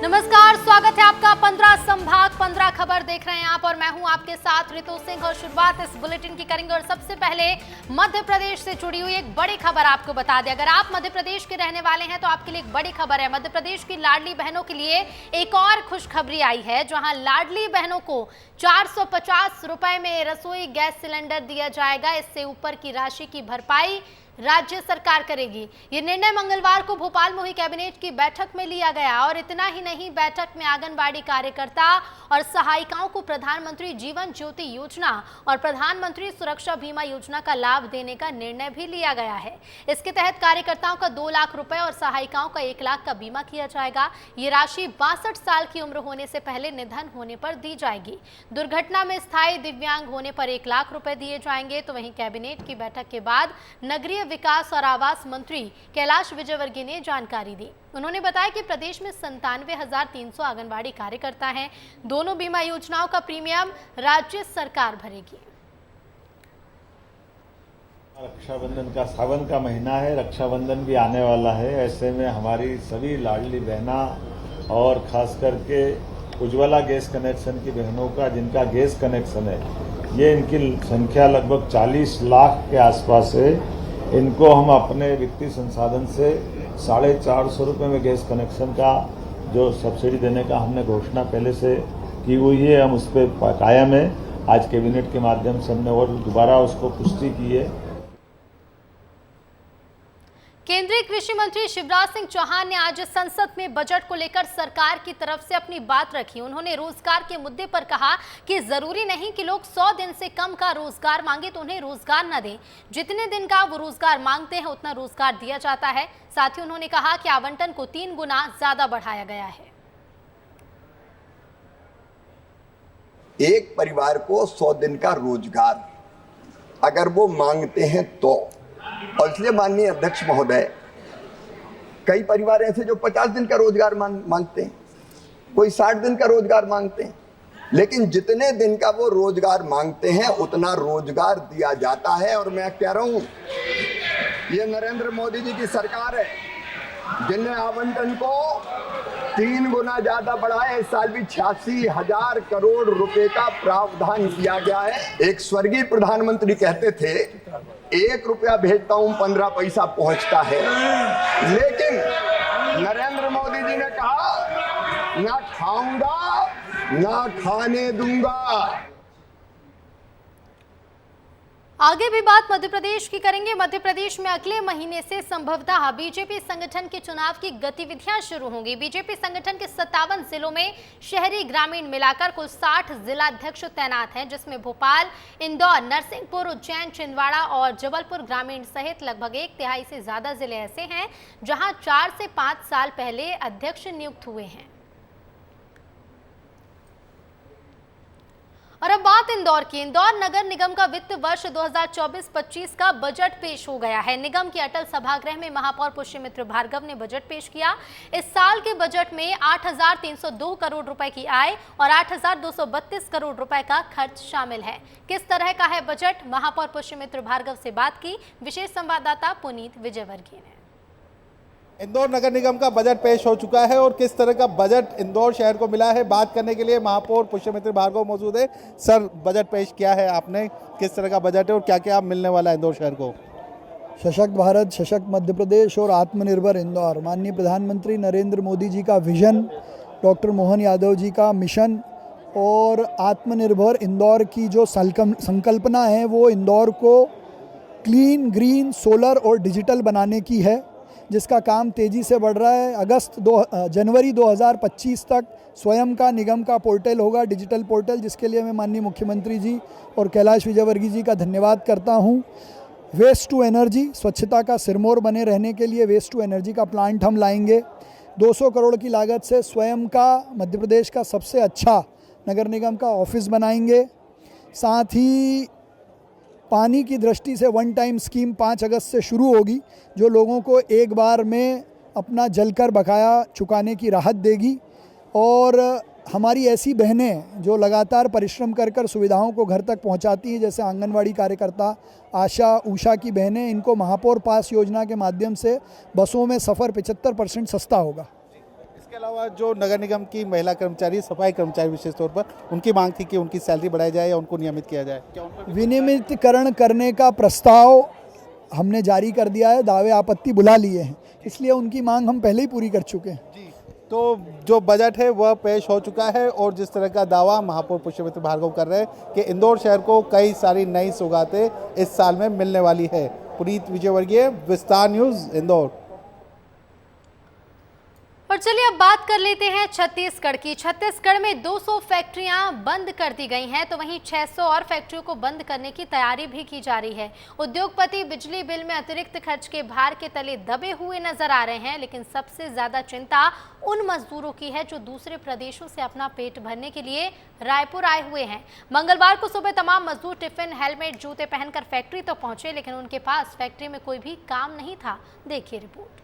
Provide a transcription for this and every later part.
नमस्कार, स्वागत है आपका 15 संभाग 15 खबर देख रहे हैं आप और मैं हूं आपके साथ रितु सिंह। और शुरुआत इस बुलेटिन की करेंगे और सबसे पहले मध्य प्रदेश से जुड़ी हुई एक बड़ी खबर आपको बता दें। अगर आप मध्य प्रदेश के रहने वाले हैं तो आपके लिए एक बड़ी खबर है। मध्य प्रदेश की लाडली बहनों के लिए एक और खुशखबरी आई है, जहां लाडली बहनों को 450 रुपए में रसोई गैस सिलेंडर दिया जाएगा। इससे ऊपर की राशि की भरपाई राज्य सरकार करेगी। ये निर्णय मंगलवार को भोपाल में हुई कैबिनेट की बैठक में लिया गया। और इतना ही नहीं, बैठक में आंगनबाड़ी कार्यकर्ता और सहायिकाओं को प्रधानमंत्री जीवन ज्योति योजना और प्रधानमंत्री सुरक्षा बीमा योजना का लाभ देने का निर्णय भी लिया गया है। इसके तहत कार्यकर्ताओं का 2 लाख रुपए और सहायिकाओं का 1 लाख का बीमा किया जाएगा। ये राशि 62 साल की उम्र होने से पहले निधन होने पर दी जाएगी। दुर्घटना में स्थायी दिव्यांग होने पर 1 लाख रुपए दिए जाएंगे। तो वहीं कैबिनेट की बैठक के बाद नगरीय विकास और आवास मंत्री कैलाश विजयवर्गीय ने जानकारी दी। उन्होंने बताया कि प्रदेश में 97,300 आंगनबाड़ी कार्यकर्ता हैं। दोनों बीमा योजनाओं का प्रीमियम राज्य सरकार भरेगी। रक्षाबंधन का सावन का महीना है, रक्षाबंधन भी आने वाला है। ऐसे में हमारी सभी लाडली बहना और खास करके उज्ज्वला गैस कनेक्शन की बहनों का जिनका गैस कनेक्शन है, ये इनकी संख्या लगभग 40 लाख के आसपास है। इनको हम अपने वित्तीय संसाधन से 450 रुपये में गैस कनेक्शन का जो सब्सिडी देने का हमने घोषणा पहले से की हुई है, हम उस पर कायम है। आज कैबिनेट के माध्यम से हमने और दोबारा उसको पुष्टि की है। केंद्रीय कृषि मंत्री शिवराज सिंह चौहान ने आज संसद में बजट को लेकर सरकार की तरफ से अपनी बात रखी। उन्होंने रोजगार के मुद्दे पर कहा कि जरूरी नहीं कि लोग 100 दिन से कम का रोजगार मांगे तो उन्हें रोजगार न दें। जितने दिन का वो रोजगार मांगते हैं उतना रोजगार दिया जाता है। साथ ही उन्होंने कहा कि आवंटन को 3 गुना ज्यादा बढ़ाया गया है। एक परिवार को 100 दिन का रोजगार अगर वो मांगते हैं तो, और इसलिए माननीय अध्यक्ष महोदय, कई परिवार ऐसे जो 50 दिन का रोजगार मांगते हैं, कोई 60 दिन का रोजगार मांगते हैं, लेकिन जितने दिन का वो रोजगार मांगते हैं उतना रोजगार दिया जाता है। और मैं कह रहा हूं, ये नरेंद्र मोदी जी की सरकार है जिनने आवंटन को 3 गुना ज्यादा बढ़ाया। इस साल भी 86,000 करोड़ रुपए का प्रावधान किया गया है। एक स्वर्गीय प्रधानमंत्री कहते थे, 1 रुपया भेजता हूं 15 पैसा पहुंचता है। लेकिन नरेंद्र मोदी जी ने कहा, ना खाऊंगा ना खाने दूंगा। आगे भी बात मध्य प्रदेश की करेंगे। मध्य प्रदेश में अगले महीने से संभवतः बीजेपी संगठन के चुनाव की गतिविधियां शुरू होंगी। बीजेपी संगठन के 57 जिलों में शहरी ग्रामीण मिलाकर कुल 60 जिलाध्यक्ष तैनात हैं, जिसमें भोपाल, इंदौर, नरसिंहपुर, उज्जैन, छिंदवाड़ा और जबलपुर ग्रामीण सहित लगभग 1/3 से ज्यादा जिले ऐसे हैं जहां 4 से 5 साल पहले अध्यक्ष नियुक्त हुए हैं। और अब बात इंदौर की। इंदौर नगर निगम का वित्त वर्ष 2024-25 का बजट पेश हो गया है। निगम के अटल सभागृह में महापौर पुष्यमित्र भार्गव ने बजट पेश किया। इस साल के बजट में 8,302 करोड़ रुपए की आय और 8,232 करोड़ रुपए का खर्च शामिल है। किस तरह का है बजट, महापौर पुष्यमित्र भार्गव से बात की विशेष संवाददाता पुनीत विजयवर्गीय ने। इंदौर नगर निगम का बजट पेश हो चुका है और किस तरह का बजट इंदौर शहर को मिला है, बात करने के लिए महापौर पुष्यमित्र भार्गव मौजूद है। सर, बजट पेश किया है आपने, किस तरह का बजट है और क्या क्या मिलने वाला है इंदौर शहर को? सशक्त भारत, सशक्त मध्य प्रदेश और आत्मनिर्भर इंदौर, माननीय प्रधानमंत्री नरेंद्र मोदी जी का विजन, डॉक्टर मोहन यादव जी का मिशन और आत्मनिर्भर इंदौर की जो संकल्पना है वो इंदौर को क्लीन, ग्रीन, सोलर और डिजिटल बनाने की है, जिसका काम तेज़ी से बढ़ रहा है। जनवरी 2025 तक स्वयं का निगम का पोर्टल होगा, डिजिटल पोर्टल, जिसके लिए मैं माननीय मुख्यमंत्री जी और कैलाश विजयवर्गीय जी का धन्यवाद करता हूं। वेस्ट टू एनर्जी, स्वच्छता का सिरमौर बने रहने के लिए वेस्ट टू एनर्जी का प्लांट हम लाएंगे। 200 करोड़ की लागत से स्वयं का मध्य प्रदेश का सबसे अच्छा नगर निगम का ऑफिस बनाएंगे। साथ ही पानी की दृष्टि से 1 टाइम स्कीम 5 अगस्त से शुरू होगी, जो लोगों को एक बार में अपना जलकर बकाया चुकाने की राहत देगी। और हमारी ऐसी बहनें जो लगातार परिश्रम कर सुविधाओं को घर तक पहुंचाती हैं, जैसे आंगनवाड़ी कार्यकर्ता आशा, उषा की बहनें, इनको महापौर पास योजना के माध्यम से बसों में सफ़र 75% सस्ता होगा। इसके अलावा जो नगर निगम की महिला कर्मचारी, सफाई कर्मचारी विशेष तौर पर, उनकी मांग थी कि उनकी सैलरी बढ़ाई जाए या उनको नियमित किया जाए, क्या उन पर विनियमितीकरण करने का प्रस्ताव हमने जारी कर दिया है, दावे आपत्ति बुला लिए हैं, इसलिए उनकी मांग हम पहले ही पूरी कर चुके हैं। जी। तो जो बजट है वह पेश हो चुका है और जिस तरह का दावा महापौर पुष्यमित्र भार्गव कर रहे हैं कि इंदौर शहर को कई सारी नई सौगातें इस साल में मिलने वाली है। पुनीत विजयवर्गीय, विस्तार न्यूज़, इंदौर। और चलिए अब बात कर लेते हैं छत्तीसगढ़ की। छत्तीसगढ़ में 200 फैक्ट्रियां बंद कर दी गई हैं, तो वहीं 600 और फैक्ट्रियों को बंद करने की तैयारी भी की जा रही है। उद्योगपति बिजली बिल में अतिरिक्त खर्च के भार के तले दबे हुए नजर आ रहे हैं, लेकिन सबसे ज्यादा चिंता उन मजदूरों की है जो दूसरे प्रदेशों से अपना पेट भरने के लिए रायपुर आए हुए हैं। मंगलवार को सुबह तमाम मजदूर टिफिन, हेलमेट, जूते पहनकर फैक्ट्री तो पहुंचे, लेकिन उनके पास फैक्ट्री में कोई भी काम नहीं था। देखिए रिपोर्ट।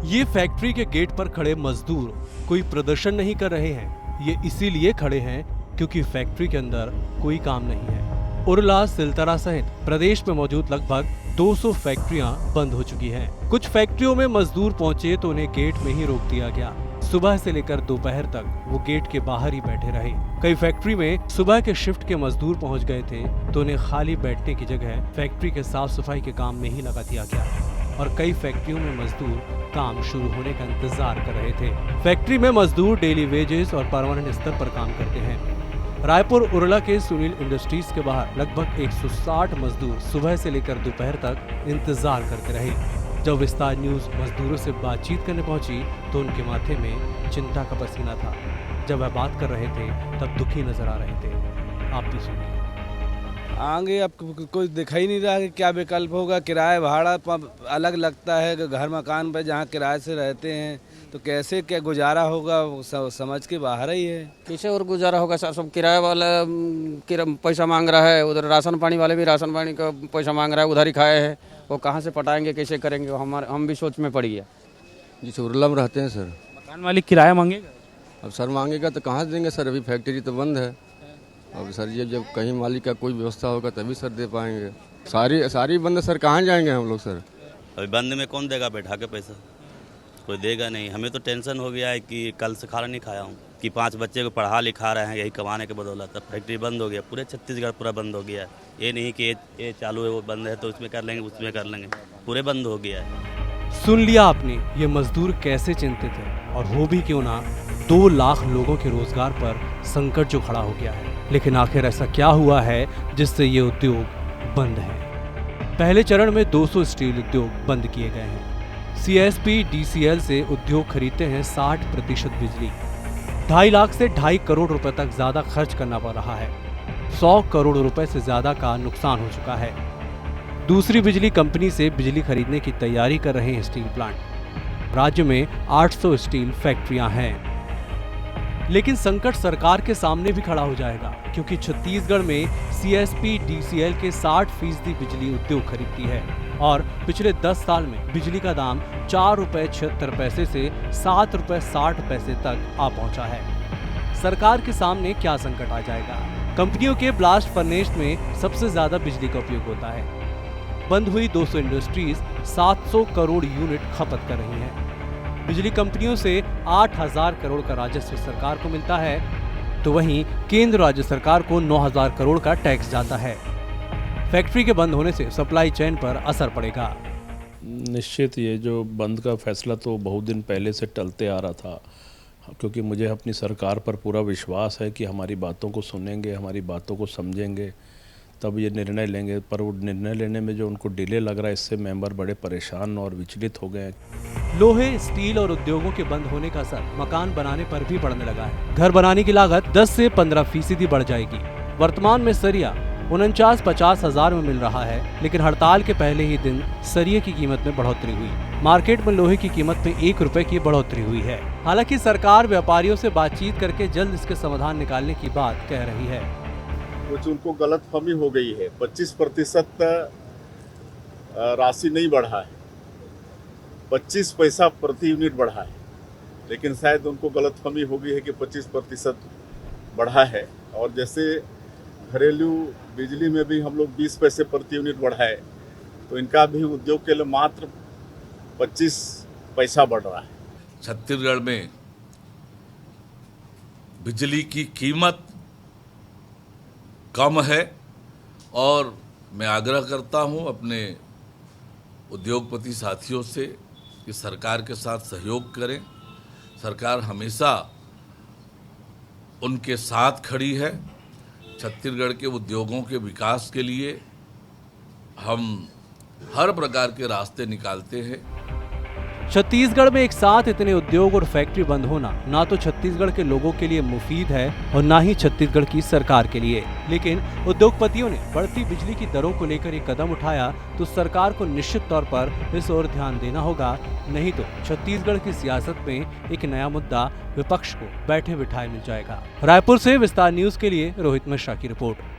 ये फैक्ट्री के गेट पर खड़े मजदूर कोई प्रदर्शन नहीं कर रहे हैं। ये इसीलिए खड़े हैं क्योंकि फैक्ट्री के अंदर कोई काम नहीं है। उरला, सिलतरा सहित प्रदेश में मौजूद लगभग 200 फैक्ट्रियां बंद हो चुकी हैं। कुछ फैक्ट्रियों में मजदूर पहुंचे तो उन्हें गेट में ही रोक दिया गया। सुबह से लेकर दोपहर तक वो गेट के बाहर ही बैठे रहे। कई फैक्ट्री में सुबह के शिफ्ट के मजदूर पहुंच गए थे तो उन्हें खाली बैठने की जगह फैक्ट्री के साफ सफाई के काम में ही लगा दिया गया और कई फैक्ट्रियों में मजदूर काम शुरू होने का इंतजार कर रहे थे। फैक्ट्री में मजदूर डेली वेजेस और परमानेंट स्तर पर काम करते हैं। रायपुर उरला के सुनील इंडस्ट्रीज के बाहर लगभग 160 मजदूर सुबह से लेकर दोपहर तक इंतजार करते रहे। जब विस्तार न्यूज मजदूरों से बातचीत करने पहुंची तो उनके माथे में चिंता का पसीना था। जब वह बात कर रहे थे तब दुखी नजर आ रहे थे। आप भी सुनिए। आगे अब कोई दिखा ही नहीं रहा कि क्या विकल्प होगा। किराया भाड़ा अलग लगता है घर मकान पर, जहाँ किराए से रहते हैं तो कैसे क्या गुजारा होगा समझ के बाहर ही है। कैसे और गुजारा होगा सर, सब किराए वाला पैसा मांग रहा है, उधर राशन पानी वाले भी राशन पानी का पैसा मांग रहा है, उधर ही खाए हैं, वो कहाँ से पटाएंगे, कैसे करेंगे, हम भी सोच में पड़ गया। जी उरला में रहते हैं सर। मकान मालिक किराया मांगेगा? अब सर मांगेगा तो कहाँ से देंगे सर, अभी फैक्ट्री तो बंद है। अब सर ये जब कहीं मालिक का कोई व्यवस्था होगा तभी सर दे पाएंगे। सारी बंद है सर, कहाँ जाएंगे हम लोग सर। अभी बंद में कौन देगा बैठा के पैसा, कोई देगा नहीं। हमें तो टेंशन हो गया है कि कल से खाना नहीं खाया हूँ कि 5 बच्चे को पढ़ा लिखा रहे हैं यही कमाने के बदौलत। फैक्ट्री बंद हो गया, पूरे छत्तीसगढ़ पूरा बंद हो गया है। ये नहीं कि ये चालू है वो बंद है तो उसमें कर लेंगे उसमें कर लेंगे, पूरे बंद हो गया है। सुन लिया आपने, ये मजदूर कैसे चिंतित है और वो भी क्यों ना 2 लाख लोगों के रोजगार पर संकट जो खड़ा हो गया है। लेकिन आखिर ऐसा क्या हुआ है जिससे ये उद्योग बंद है। पहले चरण में 200 स्टील उद्योग बंद किए गए हैं। CSP DCL से उद्योग खरीदते हैं 60% बिजली। 2.5 लाख से 2.5 करोड़ रुपए तक ज्यादा खर्च करना पड़ रहा है। 100 करोड़ रुपए से ज्यादा का नुकसान हो चुका है। दूसरी बिजली कंपनी से बिजली खरीदने की तैयारी कर रहे हैं स्टील प्लांट। राज्य में 800 स्टील फैक्ट्रियां हैं। लेकिन संकट सरकार के सामने भी खड़ा हो जाएगा क्योंकि छत्तीसगढ़ में CSP DCL के 60% बिजली उद्योग खरीदती है और पिछले 10 साल में बिजली का दाम 4 रुपए 76 पैसे से 7 रुपए 60 पैसे तक आ पहुंचा है। सरकार के सामने क्या संकट आ जाएगा। कंपनियों के ब्लास्ट फर्नेस में सबसे ज्यादा बिजली का उपयोग होता है। बंद हुई 200 इंडस्ट्रीज 700 करोड़ यूनिट खपत कर रही हैं। बिजली कंपनियों से 8,000 करोड़ का राजस्व सरकार को मिलता है, तो वहीं केंद्र राज्य सरकार को 9,000 करोड़ का टैक्स जाता है। फैक्ट्री के बंद होने से सप्लाई चेन पर असर पड़ेगा। निश्चित ये जो बंद का फैसला तो बहुत दिन पहले से टलते आ रहा था, क्योंकि मुझे अपनी सरकार पर पूरा विश्वास है कि हमारी बातों को सुनेंगे, हमारी बातों को समझेंगे, तब ये निर्णय लेंगे। पर वो निर्णय लेने में जो उनको डिले लग रहा है, इससे मेंबर बड़े परेशान और विचलित हो गए हैं। लोहे, स्टील और उद्योगों के बंद होने का असर मकान बनाने पर भी पड़ने लगा है। घर बनाने की लागत 10 से 15% बढ़ जाएगी। वर्तमान में सरिया 49-50 हजार में मिल रहा है, लेकिन हड़ताल के पहले ही दिन सरिये की कीमत में बढ़ोतरी हुई। मार्केट में लोहे की कीमत में 1 रुपए की बढ़ोतरी हुई है। हालांकि सरकार व्यापारियों से बातचीत करके जल्द इसके समाधान निकालने की बात कह रही है। कुछ उनको गलतफहमी हो गई है। 25% राशि नहीं बढ़ा है, 25 पैसा प्रति यूनिट बढ़ा है, लेकिन शायद उनको गलतफहमी हो गई है कि 25% बढ़ा है। और जैसे घरेलू बिजली में भी हम लोग 20 पैसे प्रति यूनिट बढ़ाए, तो इनका भी उद्योग के लिए मात्र 25 पैसा बढ़ रहा है। छत्तीसगढ़ में बिजली की कीमत कम है और मैं आग्रह करता हूं अपने उद्योगपति साथियों से कि सरकार के साथ सहयोग करें। सरकार हमेशा उनके साथ खड़ी है। छत्तीसगढ़ के उद्योगों के विकास के लिए हम हर प्रकार के रास्ते निकालते हैं। छत्तीसगढ़ में एक साथ इतने उद्योग और फैक्ट्री बंद होना ना तो छत्तीसगढ़ के लोगों के लिए मुफीद है और ना ही छत्तीसगढ़ की सरकार के लिए। लेकिन उद्योगपतियों ने बढ़ती बिजली की दरों को लेकर एक कदम उठाया तो सरकार को निश्चित तौर पर इस ओर ध्यान देना होगा, नहीं तो छत्तीसगढ़ की सियासत में एक नया मुद्दा विपक्ष को बैठे बिठाए मिल जाएगा। रायपुर से विस्तार न्यूज के लिए रोहित मिश्रा की रिपोर्ट।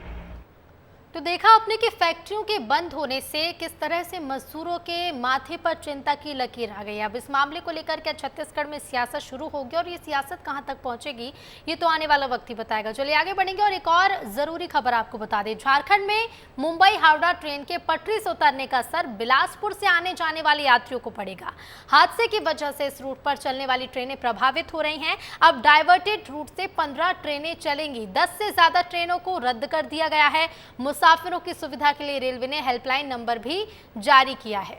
तो देखा आपने कि फैक्ट्रियों के बंद होने से किस तरह से मजदूरों के माथे पर चिंता की लकीर आ गई। अब इस मामले को लेकर क्या छत्तीसगढ़ में सियासत शुरू होगी और ये सियासत कहां तक पहुंचेगी, ये तो आने वाला वक्त ही बताएगा। चलिए आगे बढ़ेंगे और एक और जरूरी खबर आपको बता दें। झारखंड में मुंबई हावड़ा ट्रेन के पटरी से उतरने का असर बिलासपुर से आने जाने वाले यात्रियों को पड़ेगा। हादसे की वजह से इस रूट पर चलने वाली ट्रेनें प्रभावित हो रही हैं। अब डाइवर्टेड रूट से 15 ट्रेनें चलेंगी। 10 से ज्यादा ट्रेनों को रद्द कर दिया गया है। मुसाफिरों की सुविधा के लिए रेलवे ने हेल्पलाइन नंबर भी जारी किया है।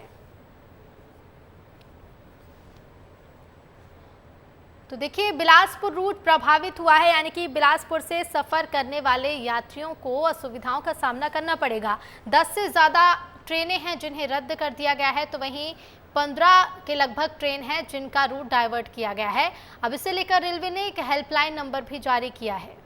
तो देखिए बिलासपुर रूट प्रभावित हुआ है, यानी कि बिलासपुर से सफर करने वाले यात्रियों को असुविधाओं का सामना करना पड़ेगा। 10 से ज्यादा ट्रेनें हैं जिन्हें रद्द कर दिया गया है, तो वहीं 15 के लगभग ट्रेन हैं जिनका रूट डाइवर्ट किया गया है। अब इसे लेकर रेलवे ने एक हेल्पलाइन नंबर भी जारी किया है।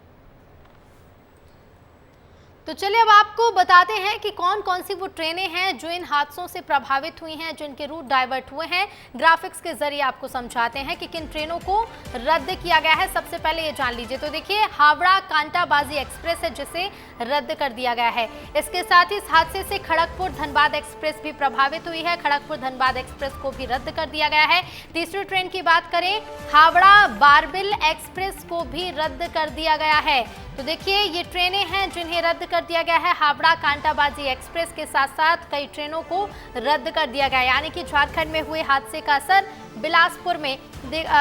तो चलिए अब आपको बताते हैं कि कौन कौन सी वो ट्रेनें हैं जो इन हादसों से प्रभावित हुई हैं, जिनके रूट डाइवर्ट हुए हैं। ग्राफिक्स के जरिए आपको समझाते हैं कि किन ट्रेनों को रद्द किया गया है। सबसे पहले ये जान लीजिए। तो देखिए हावड़ा कांटाबाजी एक्सप्रेस है जिसे रद्द कर दिया गया है। इसके साथ ही इस हादसे से खड़गपुर धनबाद एक्सप्रेस भी प्रभावित हुई है। खड़गपुर धनबाद एक्सप्रेस को भी रद्द कर दिया गया है। तीसरी ट्रेन की बात करें, हावड़ा बारबिल एक्सप्रेस को भी रद्द कर दिया गया है। तो देखिए ये ट्रेनें हैं जिन्हें रद्द कर दिया गया है। हावड़ा कांटाबाजी एक्सप्रेस के साथ साथ कई ट्रेनों को रद्द कर दिया गया, यानी कि झारखंड में हुए हादसे का असर बिलासपुर में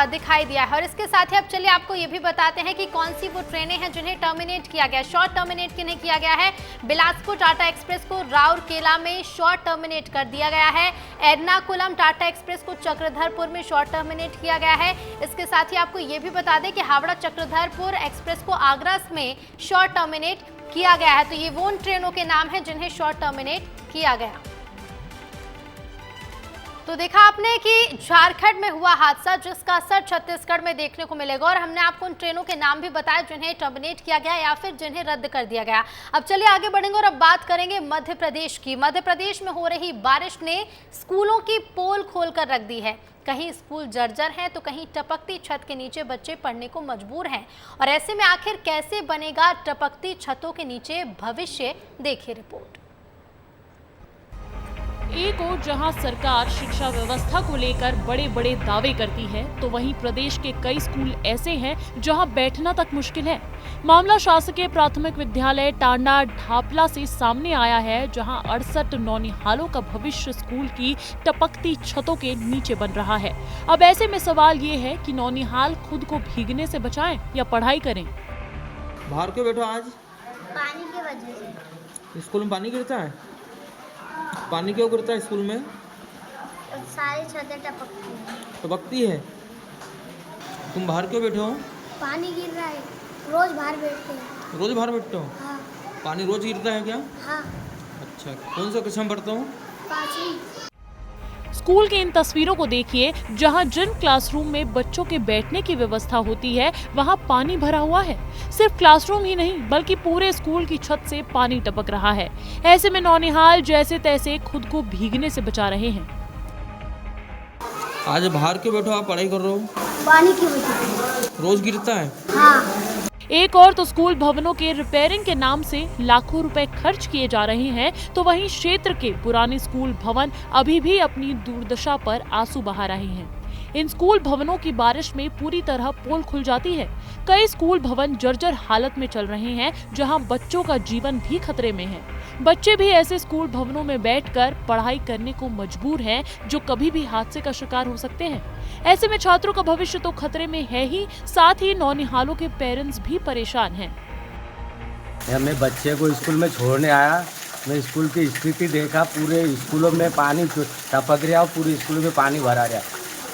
दिखाई दिया है। और इसके साथ ही अब चलिए आपको ये भी बताते हैं कि कौन सी वो ट्रेनें हैं जिन्हें टर्मिनेट किया गया। शॉर्ट टर्मिनेट किन्हें किया गया है। बिलासपुर टाटा एक्सप्रेस को राउरकेला में शॉर्ट टर्मिनेट कर दिया गया है। एर्नाकुलम टाटा एक्सप्रेस को चक्रधरपुर में शॉर्ट टर्मिनेट किया गया है। इसके साथ ही आपको ये भी बता दें कि हावड़ा चक्रधरपुर एक्सप्रेस को आगरा में शॉर्ट टर्मिनेट किया गया है। तो ये वो उन ट्रेनों के नाम हैं जिन्हें शॉर्ट टर्मिनेट किया गया। तो देखा आपने कि झारखंड में हुआ हादसा जिसका असर छत्तीसगढ़ में देखने को मिलेगा, और हमने आपको उन ट्रेनों के नाम भी बताए जिन्हें टर्मिनेट किया गया या फिर जिन्हें रद्द कर दिया गया। अब चलिए आगे बढ़ेंगे और अब बात करेंगे मध्य प्रदेश की। मध्य प्रदेश में हो रही बारिश ने स्कूलों की पोल खोलकर रख दी है। कहीं स्कूल जर्जर हैं तो कहीं टपकती छत के नीचे बच्चे पढ़ने को मजबूर हैं। और ऐसे में आखिर कैसे बनेगा टपकती छतों के नीचे भविष्य, देखिए रिपोर्ट। एक ओर जहां सरकार शिक्षा व्यवस्था को लेकर बड़े बड़े दावे करती है, तो वहीं प्रदेश के कई स्कूल ऐसे हैं जहां बैठना तक मुश्किल है। मामला शासकीय प्राथमिक विद्यालय टांडा ढापला से सामने आया है, जहां 68 नौनिहालों का भविष्य स्कूल की टपकती छतों के नीचे बन रहा है। अब ऐसे में सवाल ये है कि नौनिहाल खुद को भीगने से बचाएं या पढ़ाई करें। बाहर क्यों बैठो आज? पानी की वजह से। स्कूल में पानी गिरता है? पानी क्यों गिरता है स्कूल में? सारी छतें टपकती हैं। टपकती है? तुम बाहर क्यों बैठे हो? पानी गिर रहा है, रोज बाहर बैठते हैं। रोज बाहर बैठते हो? हाँ। पानी रोज गिरता है क्या? हाँ। अच्छा, कौन सा कक्षा में पढ़ता हूँ? 5वीं। स्कूल की इन तस्वीरों को देखिए, जहां जिन क्लासरूम में बच्चों के बैठने की व्यवस्था होती है वहां पानी भरा हुआ है। सिर्फ क्लासरूम ही नहीं बल्कि पूरे स्कूल की छत से पानी टपक रहा है। ऐसे में नौनिहाल जैसे तैसे खुद को भीगने से बचा रहे हैं। आज बाहर क्यों बैठो, आप पढ़ाई कर रहे हो? पानी की वजह से। रोज गिरता है? हाँ। एक और तो स्कूल भवनों के रिपेयरिंग के नाम से लाखों रुपए खर्च किए जा रहे हैं, तो वहीं क्षेत्र के पुराने स्कूल भवन अभी भी अपनी दुर्दशा पर आंसू बहा रहे हैं। इन स्कूल भवनों की बारिश में पूरी तरह पोल खुल जाती है। कई स्कूल भवन जर्जर हालत में चल रहे हैं, जहां बच्चों का जीवन भी खतरे में है। बच्चे भी ऐसे स्कूल भवनों में बैठकर पढ़ाई करने को मजबूर हैं, जो कभी भी हादसे का शिकार हो सकते हैं। ऐसे में छात्रों का भविष्य तो खतरे में है ही, साथ ही नौनिहालों के पेरेंट्स भी परेशान हैं। मैं बच्चे को स्कूल में छोड़ने आया, मैं स्कूल की स्थिति देखा, पूरे स्कूलों में पानी टपक रहा और पूरे स्कूलों में पानी भरा रहा,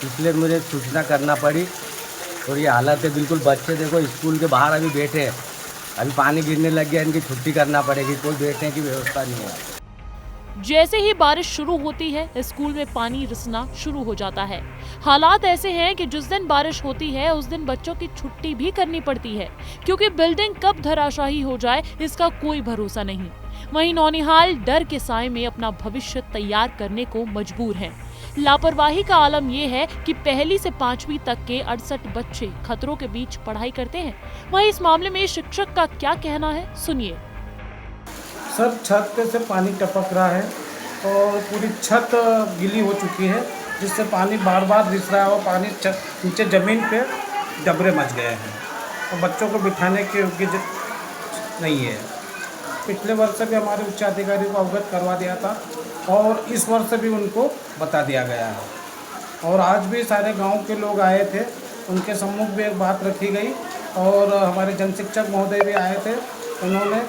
इसलिए मुझे सूचना करना पड़ी। और ये हालत है बिल्कुल, बच्चे देखो स्कूल के बाहर अभी बैठे हैं, अभी पानी गिरने लग गया, इनकी छुट्टी करना पड़ेगी, कोई बैठने की व्यवस्था नहीं है। जैसे ही बारिश शुरू होती है, स्कूल में पानी रिसना शुरू हो जाता है। हालात ऐसे हैं कि जिस दिन बारिश होती है उस दिन बच्चों की छुट्टी भी करनी पड़ती है, क्योंकि बिल्डिंग कब धराशायी हो जाए इसका कोई भरोसा नहीं। वहीं नौनिहाल डर के साए में अपना भविष्य तैयार करने को मजबूर हैं। लापरवाही का आलम यह है कि पहली से 5वीं तक के 68 बच्चे खतरों के बीच पढ़ाई करते हैं। वहीं इस मामले में शिक्षक का क्या कहना है, सुनिए। सर, छत पे से पानी टपक रहा है और पूरी छत गीली हो चुकी है, जिससे पानी बार बार रिस रहा है और पानी नीचे ज़मीन पे डबरे मच गए हैं और बच्चों को बिठाने के योग्य नहीं है। पिछले वर्ष भी हमारे उच्च अधिकारी को अवगत करवा दिया था और इस वर्ष भी उनको बता दिया गया है। और आज भी सारे गांव के लोग आए थे, उनके सम्मुख भी एक बात रखी गई और हमारे जन शिक्षक महोदय भी आए थे, उन्होंने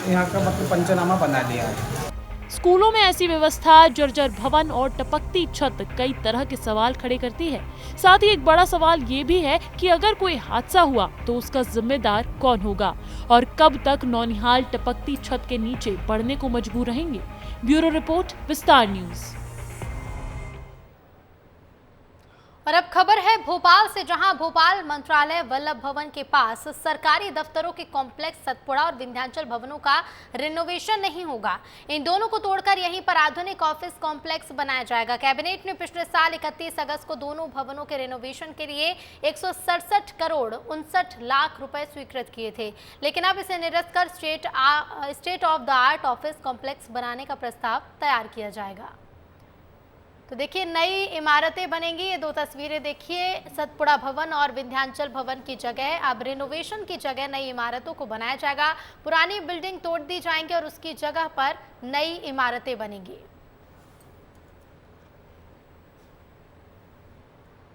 यहाँ का मतलब पंचनामा बना लिया है। स्कूलों में ऐसी व्यवस्था, जर्जर भवन और टपकती छत कई तरह के सवाल खड़े करती है। साथ ही एक बड़ा सवाल ये भी है कि अगर कोई हादसा हुआ तो उसका जिम्मेदार कौन होगा और कब तक नौनिहाल टपकती छत के नीचे पड़ने को मजबूर रहेंगे। ब्यूरो रिपोर्ट, विस्तार न्यूज। और अब खबर है भोपाल से, जहां भोपाल मंत्रालय वल्लभ भवन के पास सरकारी दफ्तरों के कॉम्प्लेक्स सतपुड़ा और विंध्याचल भवनों का रिनोवेशन नहीं होगा। इन दोनों को तोड़कर यहीं पर आधुनिक ऑफिस कॉम्प्लेक्स बनाया जाएगा। कैबिनेट ने पिछले साल 31 अगस्त को दोनों भवनों के रिनोवेशन के लिए 167 करोड़ 59 लाख रुपए स्वीकृत किए थे, लेकिन अब इसे निरस्त कर state of the art office complex बनाने का प्रस्ताव तैयार किया जाएगा। तो देखिए, नई इमारतें बनेंगी। ये दो तस्वीरें देखिए, सतपुड़ा भवन और विंध्याचल भवन की जगह अब रिनोवेशन की जगह नई इमारतों को बनाया जाएगा। पुरानी बिल्डिंग तोड़ दी जाएंगी और उसकी जगह पर नई इमारतें बनेंगी।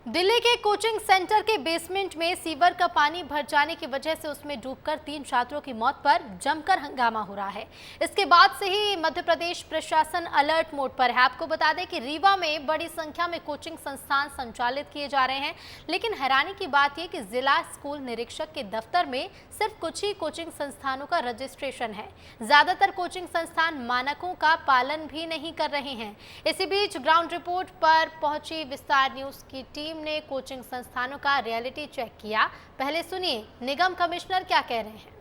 दिल्ली के कोचिंग सेंटर के बेसमेंट में सीवर का पानी भर जाने की वजह से उसमें डूबकर 3 छात्रों की मौत पर जमकर हंगामा हो रहा है। इसके बाद से ही मध्य प्रदेश प्रशासन अलर्ट मोड पर है। आपको बता दें कि रीवा में बड़ी संख्या में कोचिंग संस्थान संचालित किए जा रहे हैं, लेकिन हैरानी की बात यह कि जिला स्कूल निरीक्षक के दफ्तर में सिर्फ कुछ ही कोचिंग संस्थानों का रजिस्ट्रेशन है। ज्यादातर कोचिंग संस्थान मानकों का पालन भी नहीं कर रहे हैं। इसी बीच ग्राउंड रिपोर्ट पर पहुंची विस्तार न्यूज की टीम ने कोचिंग संस्थानों का रियलिटी चेक किया। पहले सुनिए निगम कमिश्नर क्या कह रहे हैं।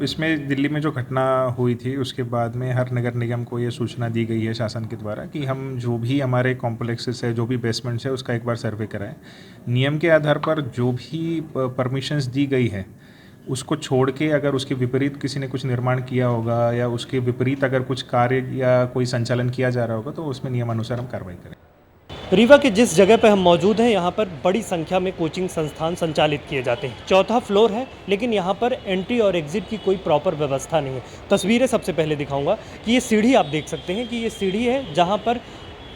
इसमें दिल्ली में जो घटना हुई थी उसके बाद में हर नगर निगम को ये सूचना दी गई है शासन के द्वारा कि हम जो भी हमारे कॉम्प्लेक्सेस है, जो भी बेसमेंट्स है, उसका एक बार सर्वे कराएं। नियम के आधार पर जो भी परमिशंस दी गई है उसको छोड़ के अगर उसके विपरीत किसी ने कुछ निर्माण किया होगा या उसके विपरीत अगर कुछ कार्य या कोई संचालन किया जा रहा होगा तो उसमें नियमानुसार हम कार्रवाई करें। रीवा के जिस जगह पर हम मौजूद हैं यहाँ पर बड़ी संख्या में कोचिंग संस्थान संचालित किए जाते हैं। 4था फ्लोर है, लेकिन यहाँ पर एंट्री और एग्जिट की कोई प्रॉपर व्यवस्था नहीं है। तस्वीरें सबसे पहले दिखाऊंगा कि ये सीढ़ी आप देख सकते हैं कि ये सीढ़ी है जहाँ पर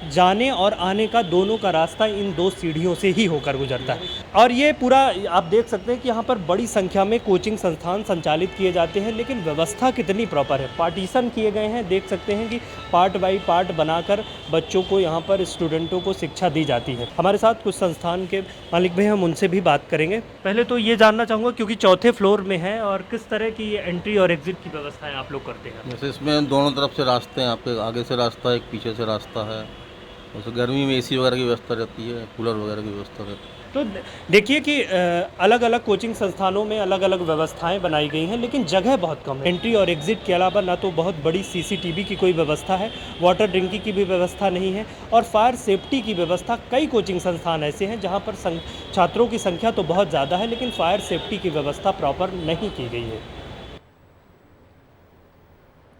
जाने और आने का दोनों का रास्ता इन 2 सीढ़ियों से ही होकर गुजरता है। और ये पूरा आप देख सकते हैं कि यहाँ पर बड़ी संख्या में कोचिंग संस्थान संचालित किए जाते हैं, लेकिन व्यवस्था कितनी प्रॉपर है। पार्टीशन किए गए हैं, देख सकते हैं कि पार्ट बाई पार्ट बनाकर बच्चों को यहाँ पर स्टूडेंटों को शिक्षा दी जाती है। हमारे साथ कुछ संस्थान के मालिक भी, हम उनसे भी बात करेंगे। पहले तो ये जानना चाहूँगा क्योंकि 4थे फ्लोर में है और किस तरह की ये एंट्री और एग्जिट की व्यवस्थाएँ आप लोग करते हैं। जैसे इसमें दोनों तरफ से रास्ते हैं, आपके आगे से रास्ता है, एक पीछे से रास्ता है। और गर्मी में एसी वगैरह की व्यवस्था रहती है, कूलर वगैरह की व्यवस्था रहती है। तो देखिए कि अलग अलग कोचिंग संस्थानों में अलग अलग व्यवस्थाएं बनाई गई हैं, लेकिन जगह बहुत कम है। एंट्री और एग्जिट के अलावा ना तो बहुत बड़ी सीसीटीवी की कोई व्यवस्था है, वाटर ड्रिंकिंग की भी व्यवस्था नहीं है और फायर सेफ्टी की व्यवस्था। कई कोचिंग संस्थान ऐसे हैं जहां पर छात्रों की संख्या तो बहुत ज़्यादा है, लेकिन फायर सेफ्टी की व्यवस्था प्रॉपर नहीं की गई है।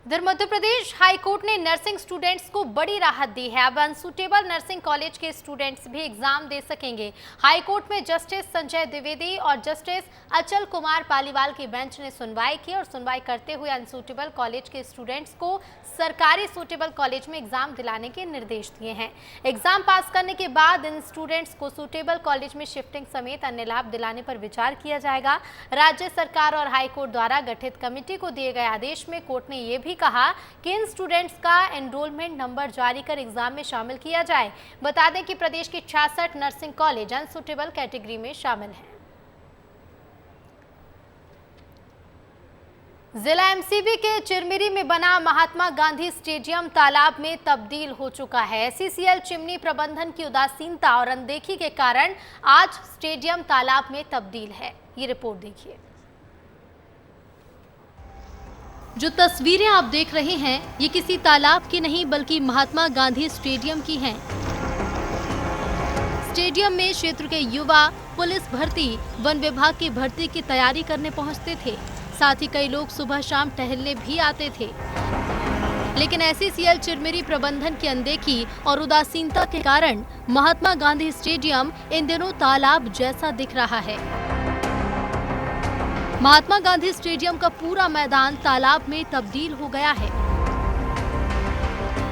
इधर मध्य प्रदेश हाईकोर्ट ने नर्सिंग स्टूडेंट्स को बड़ी राहत दी है। अब अनसूटेबल नर्सिंग कॉलेज के स्टूडेंट्स भी एग्जाम दे सकेंगे। हाईकोर्ट में जस्टिस संजय द्विवेदी और जस्टिस अचल कुमार पालीवाल की बेंच ने सुनवाई की और सुनवाई करते हुए अनसूटेबल कॉलेज के स्टूडेंट्स को सरकारी सूटेबल कॉलेज में एग्जाम दिलाने के निर्देश दिए हैं। एग्जाम पास करने के बाद इन स्टूडेंट्स को सूटेबल कॉलेज में शिफ्टिंग समेत अन्य लाभ दिलाने पर विचार किया जाएगा। राज्य सरकार और हाईकोर्ट द्वारा गठित कमेटी को दिए गए आदेश में कोर्ट ने यह भी कहा कि इन स्टूडेंट्स का एनरोलमेंट नंबर जारी कर एग्जाम में शामिल किया जाए। बता दें कि प्रदेश के 66 नर्सिंग कॉलेज अनसूटेबल कैटेगरी में शामिल हैं। जिला एमसीबी के चिरमिरी में बना महात्मा गांधी स्टेडियम तालाब में तब्दील हो चुका है। एससीसीएल चिमनी प्रबंधन की उदासीनता और अनदेखी के कारण आज स्टेडियम तालाब में तब्दील है। ये रिपोर्ट देखिए। जो तस्वीरें आप देख रहे हैं ये किसी तालाब की नहीं बल्कि महात्मा गांधी स्टेडियम की हैं। स्टेडियम में क्षेत्र के युवा पुलिस भर्ती, वन विभाग की भर्ती की तैयारी करने पहुंचते थे। साथ ही कई लोग सुबह शाम टहलने भी आते थे। लेकिन एससीसीएल चिरमिरी प्रबंधन की अनदेखी और उदासीनता के कारण महात्मा गांधी स्टेडियम इन दिनों तालाब जैसा दिख रहा है। महात्मा गांधी स्टेडियम का पूरा मैदान तालाब में तब्दील हो गया है।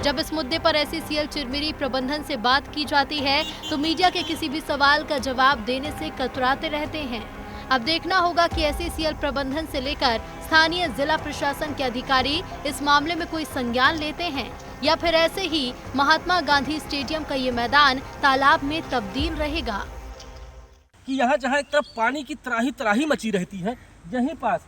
जब इस मुद्दे पर एससीसीएल चिरमिरी प्रबंधन से बात की जाती है तो मीडिया के किसी भी सवाल का जवाब देने से कतराते रहते हैं। अब देखना होगा कि एससीसीएल प्रबंधन से लेकर स्थानीय जिला प्रशासन के अधिकारी इस मामले में कोई संज्ञान लेते हैं या फिर ऐसे ही महात्मा गांधी स्टेडियम का ये मैदान तालाब में तब्दील रहेगा। कि यहाँ जहाँ एक तरफ पानी की त्राही मची रहती है, यहीं पास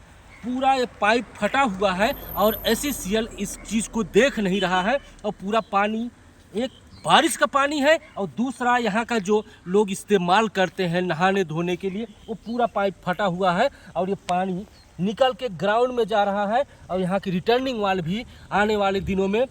पूरा ये पाइप फटा हुआ है और एससीसीएल इस चीज़ को देख नहीं रहा है और पूरा पानी एक बारिश का पानी है और दूसरा यहाँ का जो लोग इस्तेमाल करते हैं नहाने धोने के लिए वो पूरा पाइप फटा हुआ है और ये पानी निकल के ग्राउंड में जा रहा है और यहाँ की रिटर्निंग वाल भी आने वाले दिनों में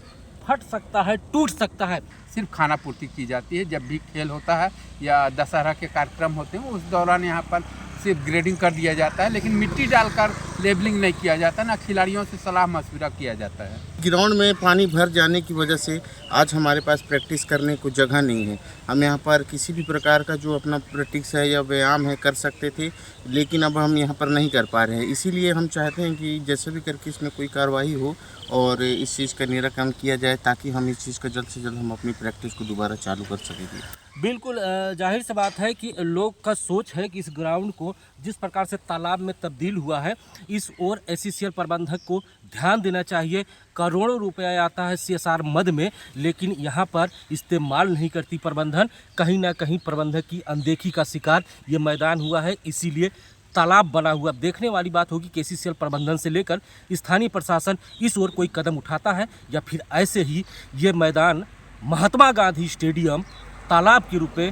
फट सकता है, टूट सकता है। सिर्फ खाना पूर्ति की जाती है। जब भी खेल होता है या दशहरा के कार्यक्रम होते हैं उस दौरान यहाँ पर सिर्फ ग्रेडिंग कर दिया जाता है, लेकिन मिट्टी डालकर लेबलिंग नहीं किया जाता, ना खिलाड़ियों से सलाह मशविरा किया जाता है। ग्राउंड में पानी भर जाने की वजह से आज हमारे पास प्रैक्टिस करने को जगह नहीं है। हम यहाँ पर किसी भी प्रकार का जो अपना प्रैक्टिस है या व्यायाम है कर सकते थे, लेकिन अब हम यहाँ पर नहीं कर पा रहे हैं। इसीलिए हम चाहते हैं कि जैसे भी करके इसमें कोई कार्रवाई हो और इस चीज़ का निराकरण किया जाए ताकि हम इस चीज़ का जल्द से जल्द हम अपनी प्रैक्टिस को दोबारा चालू कर सकेंगे। बिल्कुल जाहिर सी बात है कि लोग का सोच है कि इस ग्राउंड को जिस प्रकार से तालाब में तब्दील हुआ है इस ओर एससीसीएल प्रबंधक को ध्यान देना चाहिए। करोड़ों रुपया आता है CSR मद में, लेकिन यहाँ पर इस्तेमाल नहीं करती प्रबंधन। कहीं ना कहीं प्रबंधक की अनदेखी का शिकार ये मैदान हुआ है, इसीलिए तालाब बना हुआ। देखने वाली बात होगी कि एससीसीएल प्रबंधन से लेकर स्थानीय प्रशासन इस ओर कोई कदम उठाता है या फिर ऐसे ही ये मैदान महात्मा गांधी स्टेडियम तालाब के रूप में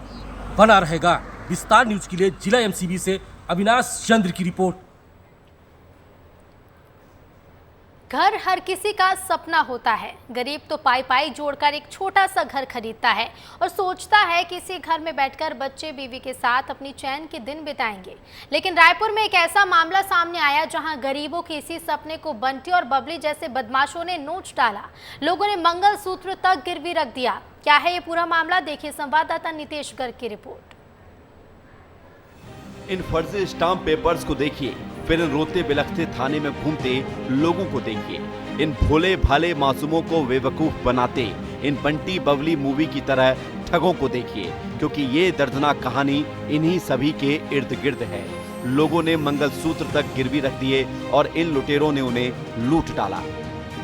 बना रहेगा। विस्तार न्यूज के लिए जिला एमसीबी से अविनाश चंद्र की रिपोर्ट। घर हर किसी का सपना होता है। गरीब तो पाई पाई जोड़कर एक छोटा सा घर खरीदता है और सोचता है कि इसी घर में बैठकर बच्चे बीवी के साथ अपनी चैन के दिन बिताएंगे। लेकिन रायपुर में एक ऐसा मामला सामने आया जहां गरीबों के इसी सपने को बंटी और बबली जैसे बदमाशों ने नोच डाला। लोगों ने मंगलसूत्र तक गिरवी रख दिया। क्या है ये पूरा मामला, देखिए संवाददाता नितेश गर्ग की रिपोर्ट। इन फर्जी स्टाम्प पेपर्स को देखिए, फिर इन रोते बिलखते थाने में घूमते लोगों को देखिए। इन भोले भाले मासूमों को बेवकूफ बनाते इन बंटी बबली मूवी की तरह ठगों को देखिए, क्योंकि ये दर्दनाक कहानी इन्हीं सभी के इर्द गिर्द है। लोगों ने मंगलसूत्र तक गिरवी रख दिए और इन लुटेरों ने उन्हें लूट डाला।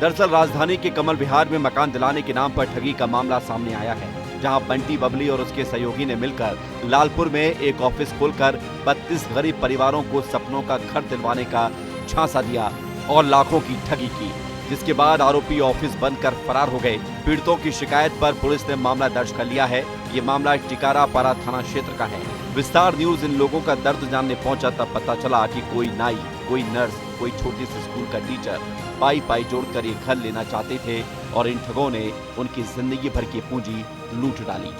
दरअसल राजधानी के कमल विहार में मकान दिलाने के नाम पर ठगी का मामला सामने आया है, जहां बंटी बबली और उसके सहयोगी ने मिलकर लालपुर में एक ऑफिस खोलकर 32 गरीब परिवारों को सपनों का घर दिलवाने का झांसा दिया और लाखों की ठगी की, जिसके बाद आरोपी ऑफिस बंद कर फरार हो गए। पीड़ितों की शिकायत पर पुलिस ने मामला दर्ज कर लिया है। ये मामला टिकारापारा थाना क्षेत्र का है। विस्तार न्यूज इन लोगों का दर्द जानने पहुंचा तब पता चला कि कोई नाई, कोई नर्स, कोई छोटी सी स्कूल का टीचर पाई पाई जोड़कर ये घर लेना चाहते थे और इन ठगों ने उनकी जिंदगी भर की पूंजी लूट डाली।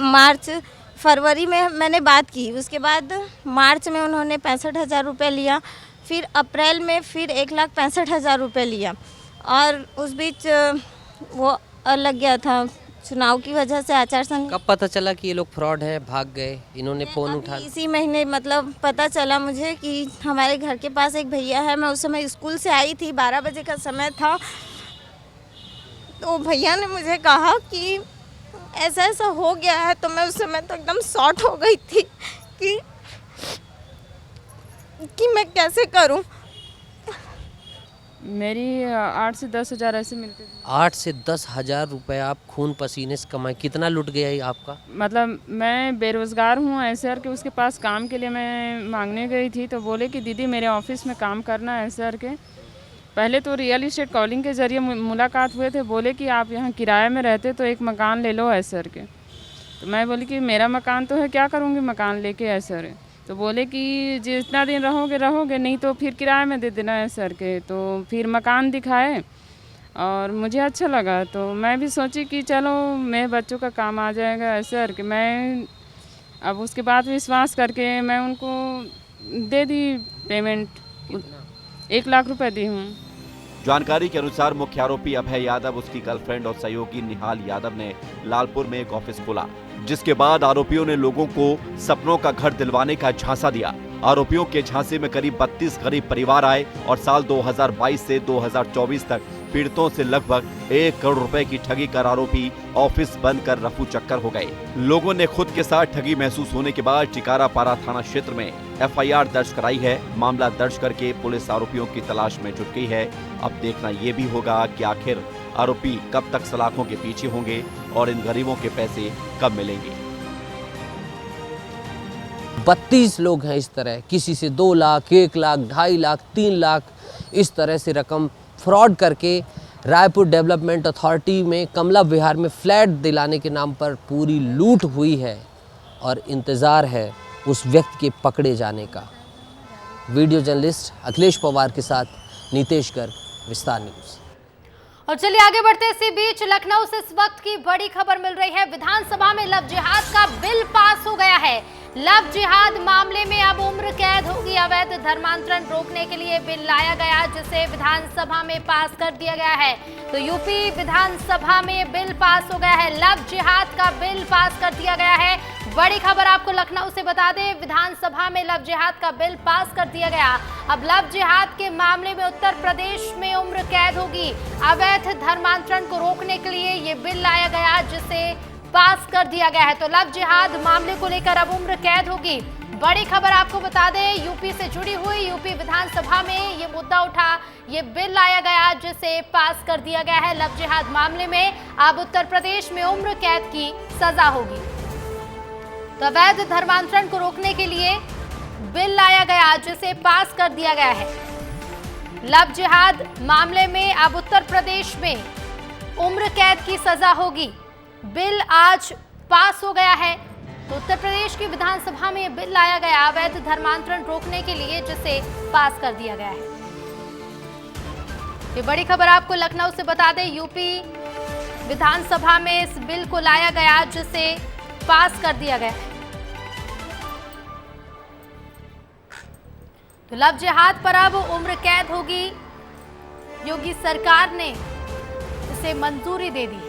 मार्च फरवरी में मैंने बात की, उसके बाद मार्च में उन्होंने 65,000 रुपये लिया, फिर अप्रैल में फिर 1,65,000 रुपये लिया। और उस बीच वो लग गया था चुनाव की वजह से आचार संहिता। कब पता चला कि ये लोग फ्रॉड है, भाग गए, इन्होंने फ़ोन उठा? इसी महीने मतलब पता चला मुझे कि हमारे घर के पास एक भैया है। मैं उस समय स्कूल से आई थी, 12 बजे का समय था, तो भैया ने मुझे कहा कि ऐसा ऐसा हो गया है। तो मैं उस समय तो एकदम शॉर्ट हो गई थी कि मैं कैसे करूं। मेरी 8 से 10 हज़ार ऐसे मिलते थे। 8 से 10 हज़ार रुपये आप खून पसीने से कमाए, कितना लुट गया ये आपका? मतलब मैं बेरोज़गार हूँ SR के, उसके पास काम के लिए मैं मांगने गई थी, तो बोले कि दीदी मेरे ऑफिस में काम करना है SR के। पहले तो रियल इस्टेट कॉलिंग के ज़रिए मुलाकात हुए थे, बोले कि आप यहाँ किराए में रहते तो एक मकान ले लो SR के। तो मैं बोली कि मेरा मकान तो है, क्या करूँगी मकान लेके SR है। तो बोले कि जितना दिन रहोगे नहीं तो फिर किराए में दे देना SR के। तो फिर मकान दिखाए और मुझे अच्छा लगा, तो मैं भी सोची कि चलो मेरे बच्चों का काम आ जाएगा SR के। मैं अब उसके बाद विश्वास करके मैं उनको दे दी पेमेंट, 1 लाख रुपए दी हूँ। जानकारी के अनुसार मुख्य आरोपी अभय यादव, उसकी गर्लफ्रेंड और सहयोगी निहाल यादव ने लालपुर में एक ऑफिस खोला, जिसके बाद आरोपियों ने लोगों को सपनों का घर दिलवाने का झांसा दिया। आरोपियों के झांसे में करीब 32 गरीब परिवार आए और साल 2022 से 2024 तक पीड़ितों से लगभग 1 करोड़ रुपए की ठगी कर आरोपी ऑफिस बंद कर रफू चक्कर हो गए। लोगों ने खुद के साथ ठगी महसूस होने के बाद टिकारापारा थाना क्षेत्र में FIR दर्ज कराई है। मामला दर्ज करके पुलिस आरोपियों की तलाश में जुट गई है। अब देखना ये भी होगा कि आखिर आरोपी कब तक सलाखों के पीछे होंगे और इन गरीबों के पैसे कब मिलेंगे। 32 लोग हैं इस तरह, किसी से 2 लाख, 1 लाख, 2.5 लाख, 3 लाख इस तरह से रकम फ्रॉड करके रायपुर डेवलपमेंट अथॉरिटी में कमला विहार में फ्लैट दिलाने के नाम पर पूरी लूट हुई है और इंतज़ार है उस व्यक्ति के पकड़े जाने का। वीडियो जर्नलिस्ट अखिलेश पवार के साथ नीतेश गर्ग, विस्तार न्यूज़। और चलिए आगे बढ़ते इसी बीच लखनऊ से इस वक्त की बड़ी खबर मिल रही है। विधानसभा में लव जिहाद का बिल पास हो गया है। लव जिहाद मामले में अब उम्र कैद होगी। अवैध धर्मांतरण रोकने के लिए बिल लाया गया, जिसे विधानसभा में पास कर दिया गया है। तो यूपी विधानसभा में बिल पास हो गया है। लव जिहाद का बिल पास कर दिया गया है। बड़ी खबर आपको लखनऊ से बता दें, विधानसभा में लव जिहाद का बिल पास कर दिया गया। अब लव जिहाद के मामले में उत्तर प्रदेश में उम्र कैद होगी। अवैध धर्मांतरण को रोकने के लिए ये बिल लाया गया, जिसे पास कर दिया गया है। तो लव जिहाद मामले को लेकर अब उम्र कैद होगी। बड़ी खबर आपको बता दें, यूपी से जुड़ी हुई, यूपी विधानसभा में ये मुद्दा उठा, ये बिल लाया गया, जिसे पास कर दिया गया है। लव जिहाद मामले में अब उत्तर प्रदेश में उम्र कैद की सजा होगी। तो अवैध धर्मांतरण को रोकने के लिए बिल लाया गया, जिसे पास कर दिया गया है। लव जिहाद मामले में अब उत्तर प्रदेश में उम्र कैद की सजा होगी। बिल आज पास हो गया है। तो उत्तर प्रदेश की विधानसभा में बिल लाया गया अवैध धर्मांतरण रोकने के लिए, जिसे पास कर दिया गया है। ये बड़ी खबर आपको लखनऊ से बता दें, यूपी विधानसभा में इस बिल को लाया गया, जिसे पास कर दिया गया है। तो लव जिहाद पर अब उम्र कैद होगी। योगी सरकार ने इसे मंजूरी दे दी।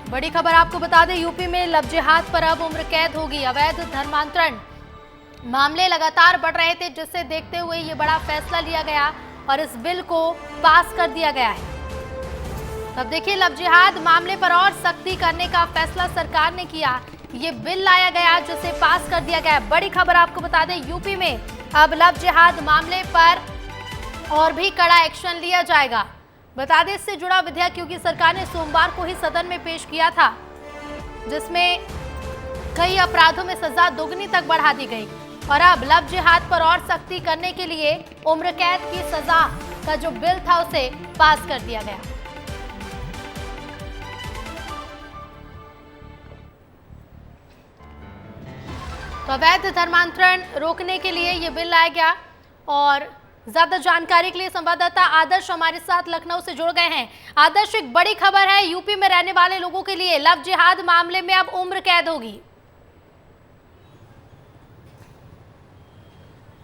बड़ी खबर आपको बता दें, यूपी में लव जिहाद पर अब उम्र कैद होगी। अवैध धर्मांतरण मामले लगातार बढ़ रहे थे, जिसे देखते हुए ये बड़ा फैसला लिया गया और इस बिल को पास कर दिया गया है। अब देखिए, लव जिहाद मामले पर और सख्ती करने का फैसला सरकार ने किया। ये बिल लाया गया, जिसे पास कर दिया गया। बड़ी खबर आपको बता दें, यूपी में अब लव जिहाद मामले पर और भी कड़ा एक्शन लिया जाएगा। बता दें, इससे जुड़ा विधेयक योगी सरकार ने सोमवार को ही सदन में पेश किया था, जिसमें कई अपराधों में सजा दोगुनी तक बढ़ा दी गई। और अब लव जिहाद पर और सख्ती करने के लिए उम्र कैद की सजा का जो बिल था, उसे पास कर दिया गया। तो अवैध धर्मांतरण रोकने के लिए ये बिल लाया गया। और ज्यादा जानकारी के लिए संवाददाता आदर्श हमारे साथ लखनऊ से जुड़ गए हैं। आदर्श, एक बड़ी खबर है, यूपी में रहने वाले लोगों के लिए लव जिहाद मामले में अब उम्र कैद होगी।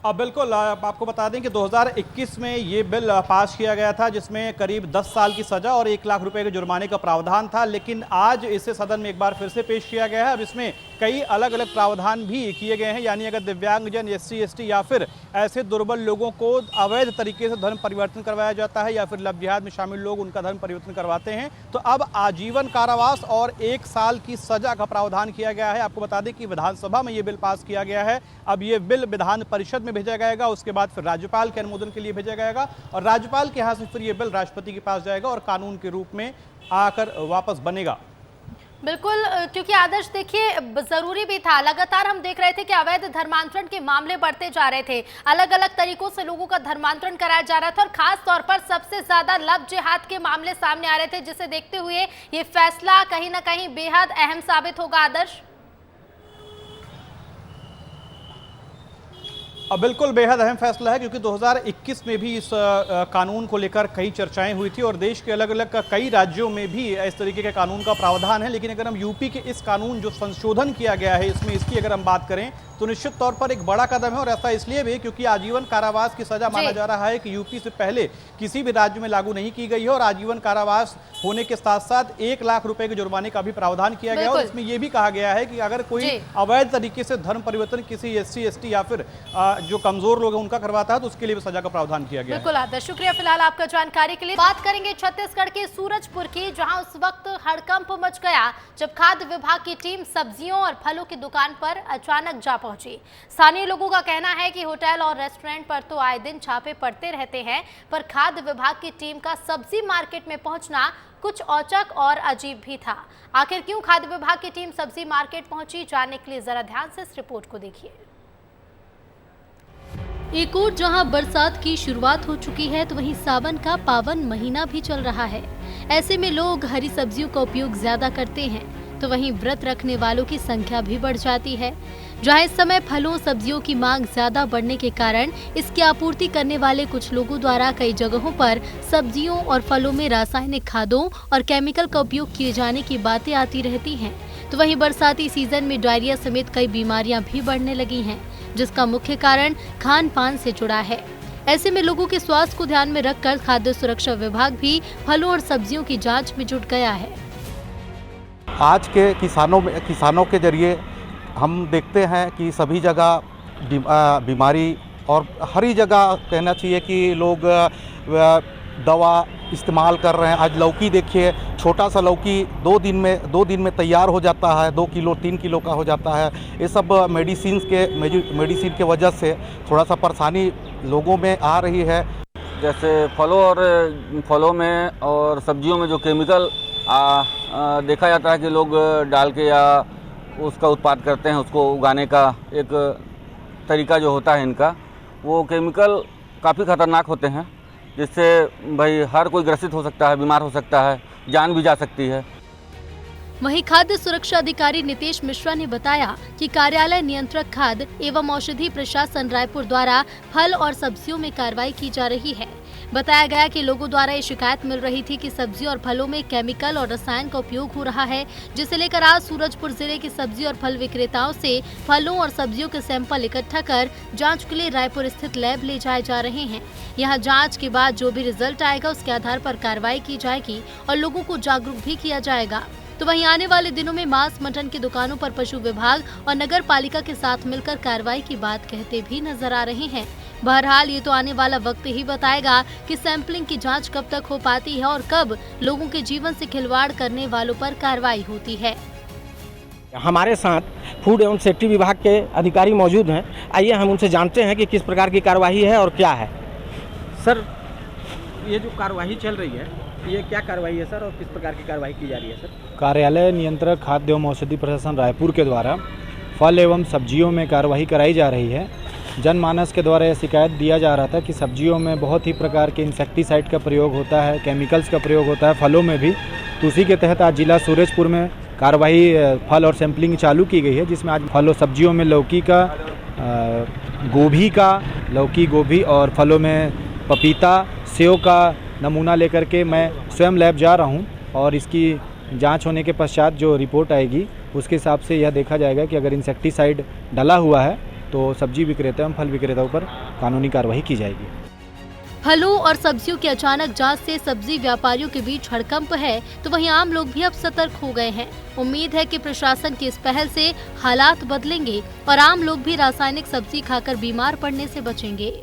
अब बिल्कुल आपको बता दें कि 2021 में ये बिल पास किया गया था, जिसमें करीब 10 साल की सज़ा और 1 लाख रुपए के जुर्माने का प्रावधान था। लेकिन आज इसे सदन में एक बार फिर से पेश किया गया है। अब इसमें कई अलग अलग प्रावधान भी किए गए हैं, यानी अगर दिव्यांगजन, SC ST या फिर ऐसे दुर्बल लोगों को अवैध तरीके से धर्म परिवर्तन करवाया जाता है या फिर लव जिहाद में शामिल लोग उनका धर्म परिवर्तन करवाते हैं, तो अब आजीवन कारावास और 1 साल की सजा का प्रावधान किया गया है। आपको बता दें कि विधानसभा में ये बिल पास किया गया है। अब ये बिल विधान परिषद में भेजा जाएगा, उसके बाद फिर राज्यपाल के अनुमोदन के लिए भेजा जाएगा और राज्यपाल के यहाँ से फिर ये बिल राष्ट्रपति के पास जाएगा और कानून के रूप में आकर वापस बनेगा। बिल्कुल, क्योंकि आदर्श देखिए जरूरी भी था। लगातार हम देख रहे थे कि अवैध धर्मांतरण के मामले बढ़ते जा रहे थे, अलग अलग तरीकों से लोगों का धर्मांतरण कराया जा रहा था और खास तौर पर सबसे ज्यादा लव जिहाद के मामले सामने आ रहे थे, जिसे देखते हुए ये फैसला कहीं ना कहीं बेहद अहम साबित होगा। आदर्श, बिल्कुल बेहद अहम फैसला है, क्योंकि 2021 में भी इस कानून को लेकर कई चर्चाएं हुई थी और देश के अलग अलग कई राज्यों में भी इस तरीके के कानून का प्रावधान है। लेकिन अगर हम यूपी के इस कानून जो संशोधन किया गया है इसमें, इसकी अगर हम बात करें तो निश्चित तौर पर एक बड़ा कदम है और ऐसा इसलिए भी क्योंकि आजीवन कारावास की सजा माना जा रहा है कि यूपी से पहले किसी भी राज्य में लागू नहीं की गई है और आजीवन कारावास होने के साथ साथ 1 लाख रुपए के जुर्माने का भी प्रावधान किया गया और इसमें यह भी कहा गया है कि अगर कोई अवैध तरीके से धर्म परिवर्तन किसी SC ST या फिर जो कमजोर लोग हैं उनका करवाता है तो उसके लिए भी सजा का प्रावधान किया गया है। बिल्कुल आदर्श, शुक्रिया फिलहाल आपका जानकारी के लिए। बात करेंगे छत्तीसगढ़ के सूरजपुर की, जहां उस वक्त हड़कंप मच गया जब खाद्य विभाग की टीम सब्जियों और फलों की दुकान पर अचानक जा पहुंची। स्थानीय लोगों का कहना है कि होटल और रेस्टोरेंट पर तो आए दिन छापे पड़ते रहते हैं, पर खाद्य विभाग की टीम का सब्जी मार्केट में पहुंचना कुछ औचक और अजीब भी था। आखिर क्यों खाद्य विभाग की टीम सब्जी मार्केट पहुंची, जानने के लिए जरा ध्यान से इस रिपोर्ट को देखिए। एक और जहां बरसात की शुरुआत हो चुकी है तो वहीं सावन का पावन महीना भी चल रहा है। ऐसे में लोग हरी सब्जियों का उपयोग ज्यादा करते हैं, तो वहीं व्रत रखने वालों की संख्या भी बढ़ जाती है। जहां इस समय फलों सब्जियों की मांग ज्यादा बढ़ने के कारण इसकी आपूर्ति करने वाले कुछ लोगों द्वारा कई जगहों पर सब्जियों और फलों में रासायनिक खादों और केमिकल का उपयोग किए जाने की बातें आती रहती हैं, तो वहीं बरसाती सीजन में डायरिया समेत कई बीमारियां भी बढ़ने लगी हैं, जिसका मुख्य कारण खान पान से जुड़ा है। ऐसे में लोगों के स्वास्थ्य को ध्यान में रखकर खाद्य सुरक्षा विभाग भी फलों और सब्जियों की जांच में जुट गया है। आज के किसानों के जरिए हम देखते हैं कि सभी जगह बीमारी और हर ही जगह कहना चाहिए कि लोग दवा इस्तेमाल कर रहे हैं। आज लौकी देखिए, छोटा सा लौकी 2 दिन में तैयार हो जाता है, 2 किलो 3 किलो का हो जाता है। ये सब मेडिसिन के वजह से थोड़ा सा परेशानी लोगों में आ रही है। जैसे फलों में और सब्जियों में जो केमिकल देखा जाता है कि लोग डाल के या उसका उत्पाद करते हैं, उसको उगाने का एक तरीका जो होता है इनका, वो केमिकल काफ़ी खतरनाक होते हैं, जिससे भाई हर कोई ग्रसित हो सकता है, बीमार हो सकता है, जान भी जा सकती है। वहीं खाद्य सुरक्षा अधिकारी नितेश मिश्रा ने बताया कि कार्यालय नियंत्रक खाद्य एवं औषधि प्रशासन रायपुर द्वारा फल और सब्जियों में कार्रवाई की जा रही है। बताया गया कि लोगों द्वारा ये शिकायत मिल रही थी कि सब्जी और फलों में केमिकल और रसायन का उपयोग हो रहा है, जिसे लेकर आज सूरजपुर जिले के सब्जी और फल विक्रेताओं से फलों और सब्जियों के सैंपल इकट्ठा कर जांच के लिए रायपुर स्थित लैब ले जाए जा रहे हैं। यहां जांच के बाद जो भी रिजल्ट आएगा उसके आधार पर कार्रवाई की जाएगी और लोगों को जागरूक भी किया जाएगा। तो वहीं आने वाले दिनों में मांस मटन की दुकानों पर पशु विभाग और नगर पालिका के साथ मिलकर कार्रवाई की बात कहते भी नजर आ रहे हैं। बहरहाल ये तो आने वाला वक्त ही बताएगा कि सैंपलिंग की जांच कब तक हो पाती है और कब लोगों के जीवन से खिलवाड़ करने वालों पर कार्रवाई होती है। हमारे साथ फूड एवं सेफ्टी विभाग के अधिकारी मौजूद हैं। आइए हम उनसे जानते हैं कि किस प्रकार की कार्यवाही है और क्या है। सर, ये जो कार्यवाही चल रही है, ये क्या कार्रवाई है सर और किस प्रकार की कार्रवाई की जा रही है सर? कार्यालय नियंत्रक खाद्य एवं औषधि प्रशासन रायपुर के द्वारा फल एवं सब्जियों में कार्रवाई कराई जा रही है। जनमानस के द्वारा यह शिकायत दिया जा रहा था कि सब्जियों में बहुत ही प्रकार के इंसेक्टिसाइड का प्रयोग होता है, केमिकल्स का प्रयोग होता है, फलों में भी। तो उसी के तहत आज जिला सूरजपुर में कार्रवाई फल और सैंपलिंग चालू की गई है, जिसमें आज फल और सब्जियों में लौकी का, गोभी का, लौकी गोभी और फलों में पपीता, सेव का नमूना लेकर के मैं स्वयं लैब जा रहा हूं और इसकी जांच होने के पश्चात जो रिपोर्ट आएगी उसके हिसाब से यह देखा जाएगा कि अगर इंसेक्टिसाइड डला हुआ है तो सब्जी विक्रेता एवं फल विक्रेताओं पर कानूनी कार्रवाई की जाएगी। फलों और सब्जियों की अचानक जांच से सब्जी व्यापारियों के बीच हड़कंप है, तो वहीं आम लोग भी अब सतर्क हो गए हैं। उम्मीद है कि प्रशासन की इस पहल से हालात बदलेंगे और आम लोग भी रासायनिक सब्जी खाकर बीमार पड़ने से बचेंगे।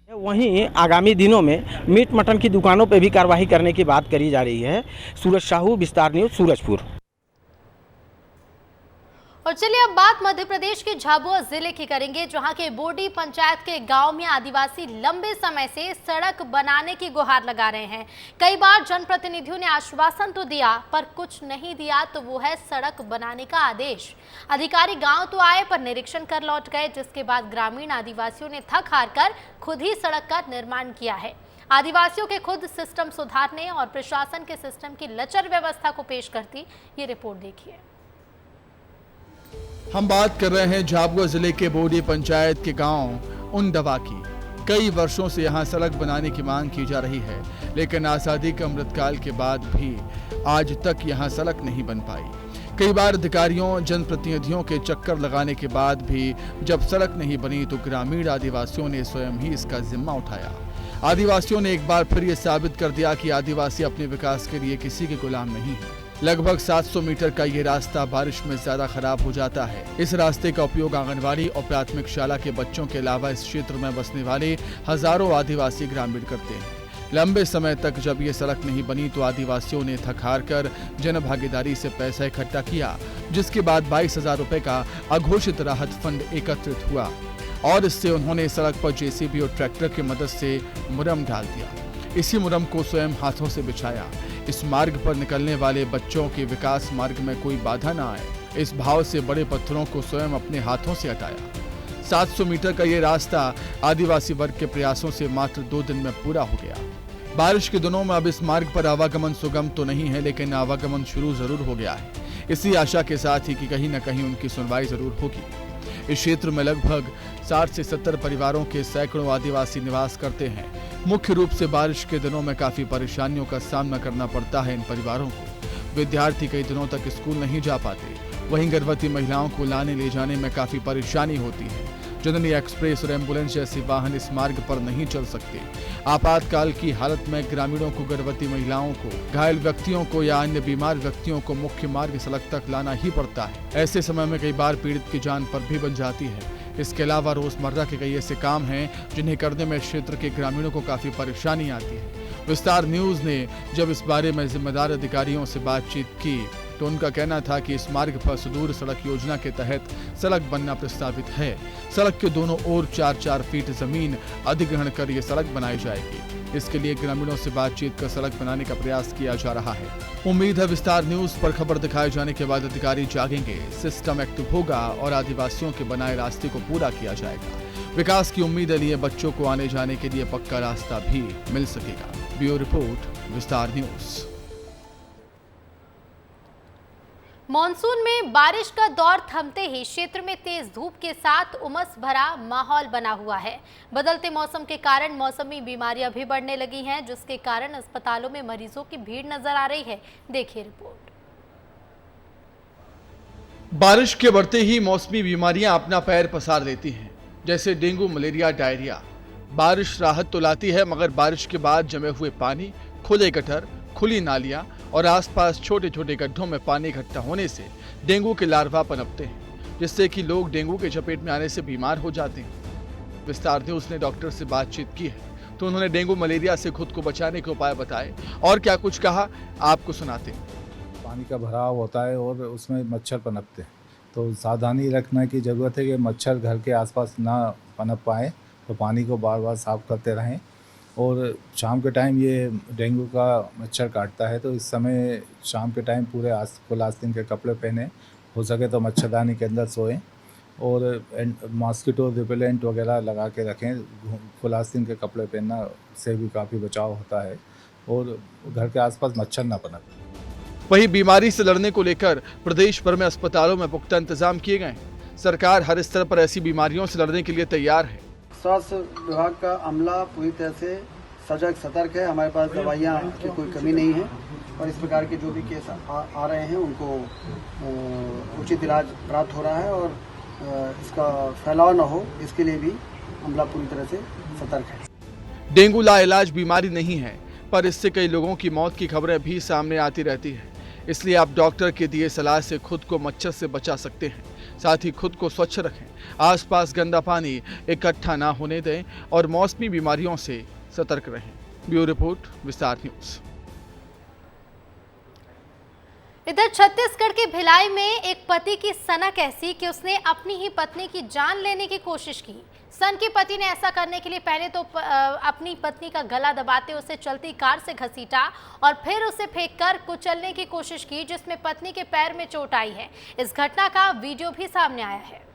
वहीं आगामी दिनों में मीट मटन की दुकानों पर भी कार्रवाई करने की बात करी जा रही है। सूरज साहू, विस्तार न्यूज, सूरजपुर। और चलिए अब बात मध्य प्रदेश के झाबुआ जिले की करेंगे, जहां के बोडी पंचायत के गांव में आदिवासी लंबे समय से सड़क बनाने की गुहार लगा रहे हैं। कई बार जनप्रतिनिधियों ने आश्वासन तो दिया, पर कुछ नहीं दिया, तो वो है सड़क बनाने का आदेश। अधिकारी गांव तो आए पर निरीक्षण कर लौट गए, जिसके बाद ग्रामीण आदिवासियों ने थक हार कर खुद ही सड़क का निर्माण किया है। आदिवासियों के खुद सिस्टम सुधारने और प्रशासन के सिस्टम की लचर व्यवस्था को पेश करती ये रिपोर्ट देखिए। हम बात कर रहे हैं झाबुआ जिले के बोडी पंचायत के गांव उंडवा की। कई वर्षों से यहां सड़क बनाने की मांग की जा रही है, लेकिन आज़ादी के अमृतकाल के बाद भी आज तक यहां सड़क नहीं बन पाई। कई बार अधिकारियों, जनप्रतिनिधियों के चक्कर लगाने के बाद भी जब सड़क नहीं बनी तो ग्रामीण आदिवासियों ने स्वयं ही इसका जिम्मा उठाया। आदिवासियों ने एक बार फिर ये साबित कर दिया कि आदिवासी अपने विकास के लिए किसी के गुलाम नहीं है। लगभग 700 मीटर का ये रास्ता बारिश में ज्यादा खराब हो जाता है। इस रास्ते का उपयोग आंगनवाड़ी और प्राथमिक शाला के बच्चों के अलावा इस क्षेत्र में बसने वाले हजारों आदिवासी ग्रामीण करते हैं। लंबे समय तक जब ये सड़क नहीं बनी तो आदिवासियों ने थक हार कर जन भागीदारी से पैसा इकट्ठा किया, जिसके बाद 22,000 रुपए का अघोषित राहत फंड एकत्रित हुआ और इससे उन्होंने सड़क पर जेसीबी और ट्रैक्टर की मदद से मुरम डाल दिया। इसी मुरम को स्वयं हाथों से बिछाया। इस मार्ग पर निकलने वाले बच्चों के विकास मार्ग में कोई बाधा न आए, इस भाव से बड़े पत्थरों को स्वयं अपने हाथों से हटाया। 700 मीटर का ये रास्ता आदिवासी वर्ग के प्रयासों से मात्र 2 दिन में पूरा हो गया। बारिश के दिनों में अब इस मार्ग पर आवागमन सुगम तो नहीं है, लेकिन आवागमन शुरू जरूर हो गया है, इसी आशा के साथ ही कि कहीं न कहीं उनकी सुनवाई जरूर होगी। इस क्षेत्र में लगभग 60 से 70 परिवारों के सैकड़ों आदिवासी निवास करते हैं। मुख्य रूप से बारिश के दिनों में काफी परेशानियों का सामना करना पड़ता है इन परिवारों को। विद्यार्थी कई दिनों तक स्कूल नहीं जा पाते, वहीं गर्भवती महिलाओं को लाने ले जाने में काफी परेशानी होती है। जननी एक्सप्रेस और एम्बुलेंस जैसे वाहन इस मार्ग पर नहीं चल सकते। आपातकाल की हालत में ग्रामीणों को, गर्भवती महिलाओं को, घायल व्यक्तियों को या अन्य बीमार व्यक्तियों को मुख्य मार्ग सड़क तक लाना ही पड़ता है। ऐसे समय में कई बार पीड़ित की जान पर भी बन जाती है। इसके अलावा रोजमर्रा के कई ऐसे काम हैं जिन्हें करने में क्षेत्र के ग्रामीणों को काफी परेशानी आती है। विस्तार न्यूज ने जब इस बारे में जिम्मेदार अधिकारियों से बातचीत की तो उनका कहना था कि इस मार्ग पर सुदूर सड़क योजना के तहत सड़क बनना प्रस्तावित है। सड़क के दोनों ओर 4-4 फीट जमीन अधिग्रहण कर ये सड़क बनाई जाएगी। इसके लिए ग्रामीणों से बातचीत कर सड़क बनाने का प्रयास किया जा रहा है। उम्मीद है विस्तार न्यूज पर खबर दिखाए जाने के बाद अधिकारी जागेंगे, सिस्टम एक्टिव होगा और आदिवासियों के बनाए रास्ते को पूरा किया जाएगा। विकास की उम्मीद लिए बच्चों को आने जाने के लिए पक्का रास्ता भी मिल सकेगा। ब्यूरो रिपोर्ट, विस्तार न्यूज। मॉनसून में बारिश का दौर थमते ही क्षेत्र में तेज धूप के साथ उमस भरा माहौल बना हुआ है। बदलते मौसम के कारण मौसमी बीमारियां भी बढ़ने लगी हैं, जिसके कारण अस्पतालों में मरीजों की भीड़ नजर आ रही है। देखिए रिपोर्ट। बारिश के बढ़ते ही मौसमी बीमारियां अपना पैर पसार लेती हैं, जैसे डेंगू, मलेरिया, डायरिया। बारिश राहत तो लाती है, मगर बारिश के बाद जमे हुए पानी, खुले गटर, खुली नालियां और आसपास छोटे छोटे गड्ढों में पानी इकट्ठा होने से डेंगू के लार्वा पनपते हैं, जिससे कि लोग डेंगू के चपेट में आने से बीमार हो जाते हैं। विस्तार न्यूज ने डॉक्टर से बातचीत की है तो उन्होंने डेंगू मलेरिया से खुद को बचाने के उपाय बताए और क्या कुछ कहा, आपको सुनाते हैं। पानी का भराव होता है और उसमें मच्छर पनपते हैं, तो सावधानी रखने की ज़रूरत है कि मच्छर घर के आसपास ना पनप पाए, तो पानी को बार बार साफ करते रहें। और शाम के टाइम ये डेंगू का मच्छर काटता है, तो इस समय शाम के टाइम पूरे फुल आस्तीन के कपड़े पहने, हो सके तो मच्छरदानी के अंदर सोएं और मॉस्किटो रिपेलेंट वगैरह लगा के रखें। फुल आस्तीन के कपड़े पहनना से भी काफ़ी बचाव होता है और घर के आसपास मच्छर ना पनपे। वहीं बीमारी से लड़ने को लेकर प्रदेश भर में अस्पतालों में पुख्ता इंतजाम किए गए। सरकार हर स्तर पर ऐसी बीमारियों से लड़ने के लिए तैयार है। स्वास्थ्य विभाग का अमला पूरी तरह से सजग सतर्क है। हमारे पास दवाइयाँ की कोई कमी नहीं है और इस प्रकार के जो भी केस आ रहे हैं उनको उचित इलाज प्राप्त हो रहा है और इसका फैलाव ना हो, इसके लिए भी अमला पूरी तरह से सतर्क है। डेंगू लाइलाज बीमारी नहीं है, पर इससे कई लोगों की मौत की खबरें भी सामने आती रहती है। इसलिए आप डॉक्टर के दिए सलाह से खुद को मच्छर से बचा सकते हैं। साथ ही खुद को स्वच्छ रखें, आसपास गंदा पानी इकट्ठा ना होने दें और मौसमी बीमारियों से सतर्क रहें। ब्यूरो रिपोर्ट, विस्तार न्यूज़। इधर छत्तीसगढ़ के भिलाई में एक पति की सनक ऐसी कि उसने अपनी ही पत्नी की जान लेने की कोशिश की। सन के पति ने ऐसा करने के लिए पहले तो अपनी पत्नी का गला दबाते उसे चलती कार से घसीटा और फिर उसे फेंककर कुचलने की कोशिश की, जिसमें पत्नी के पैर में चोट आई है। इस घटना का वीडियो भी सामने आया है।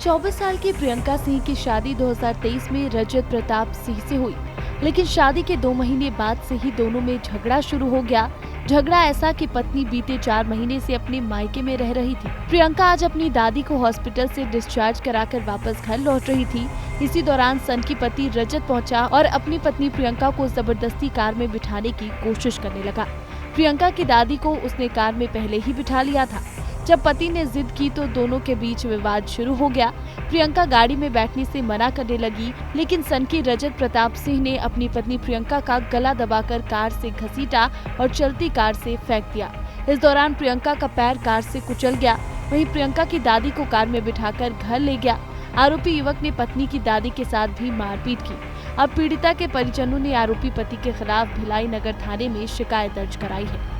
24 साल की प्रियंका सिंह की शादी 2023 में रजत प्रताप सिंह से हुई, लेकिन शादी के 2 महीने बाद से ही दोनों में झगड़ा शुरू हो गया। झगड़ा ऐसा कि पत्नी बीते 4 महीने से अपने मायके में रह रही थी। प्रियंका आज अपनी दादी को हॉस्पिटल से डिस्चार्ज कराकर वापस घर लौट रही थी। इसी दौरान सन की पति रजत पहुंचा और अपनी पत्नी प्रियंका को जबरदस्ती कार में बिठाने की कोशिश करने लगा। प्रियंका की दादी को उसने कार में पहले ही बिठा लिया था। जब पति ने जिद की तो दोनों के बीच विवाद शुरू हो गया। प्रियंका गाड़ी में बैठने से मना करने लगी, लेकिन सन की रजत प्रताप सिंह ने अपनी पत्नी प्रियंका का गला दबाकर कार से घसीटा और चलती कार से फेंक दिया। इस दौरान प्रियंका का पैर कार से कुचल गया। वहीं प्रियंका की दादी को कार में बिठाकर घर ले गया। आरोपी युवक ने पत्नी की दादी के साथ भी मारपीट की। अब पीड़िता के परिजनों ने आरोपी पति के खिलाफ भिलाई नगर थाने में शिकायत दर्ज कराई है।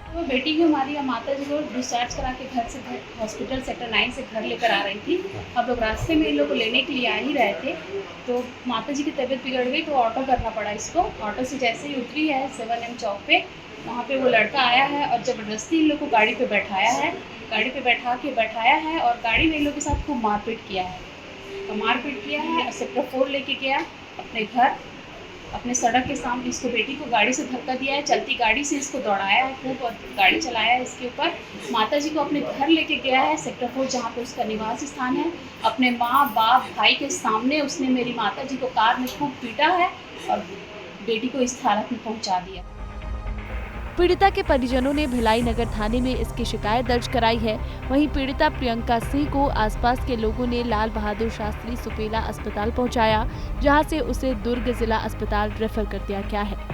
वो बेटी को हमारी माता जी को डिस्चार्ज करा के घर से हॉस्पिटल सेक्टर 9 से घर लेकर आ रही थी। हम लोग रास्ते में इन लोग को लेने के लिए आ ही रहे थे तो माता जी की तबीयत बिगड़ गई तो ऑटो करना पड़ा इसको। ऑटो से जैसे ही उतरी है 7M चौक पे, वहाँ पे वो लड़का आया है और ज़बरदस्ती इन लोग को गाड़ी पे बैठाया है। गाड़ी पे बैठाया है और गाड़ी में इन लोग के साथ खूब मारपीट किया है। तो मारपीट किया है, सेक्टर 4 लेके गया अपने घर, अपने सड़क के सामने इसको बेटी को गाड़ी से धक्का दिया है। चलती गाड़ी से इसको दौड़ाया है, खूब और गाड़ी चलाया है इसके ऊपर। माता जी को अपने घर लेके गया है सेक्टर 4 जहाँ पे उसका निवास स्थान है। अपने माँ बाप भाई के सामने उसने मेरी माता जी को कार में खूब पीटा है और बेटी को इस हालत में पहुँचा दिया। पीड़िता के परिजनों ने भिलाई नगर थाने में इसकी शिकायत दर्ज कराई है। वहीं पीड़िता प्रियंका सिंह को आसपास के लोगों ने लाल बहादुर शास्त्री सुपेला अस्पताल पहुंचाया, जहां से उसे दुर्ग जिला अस्पताल रेफर कर दिया गया है।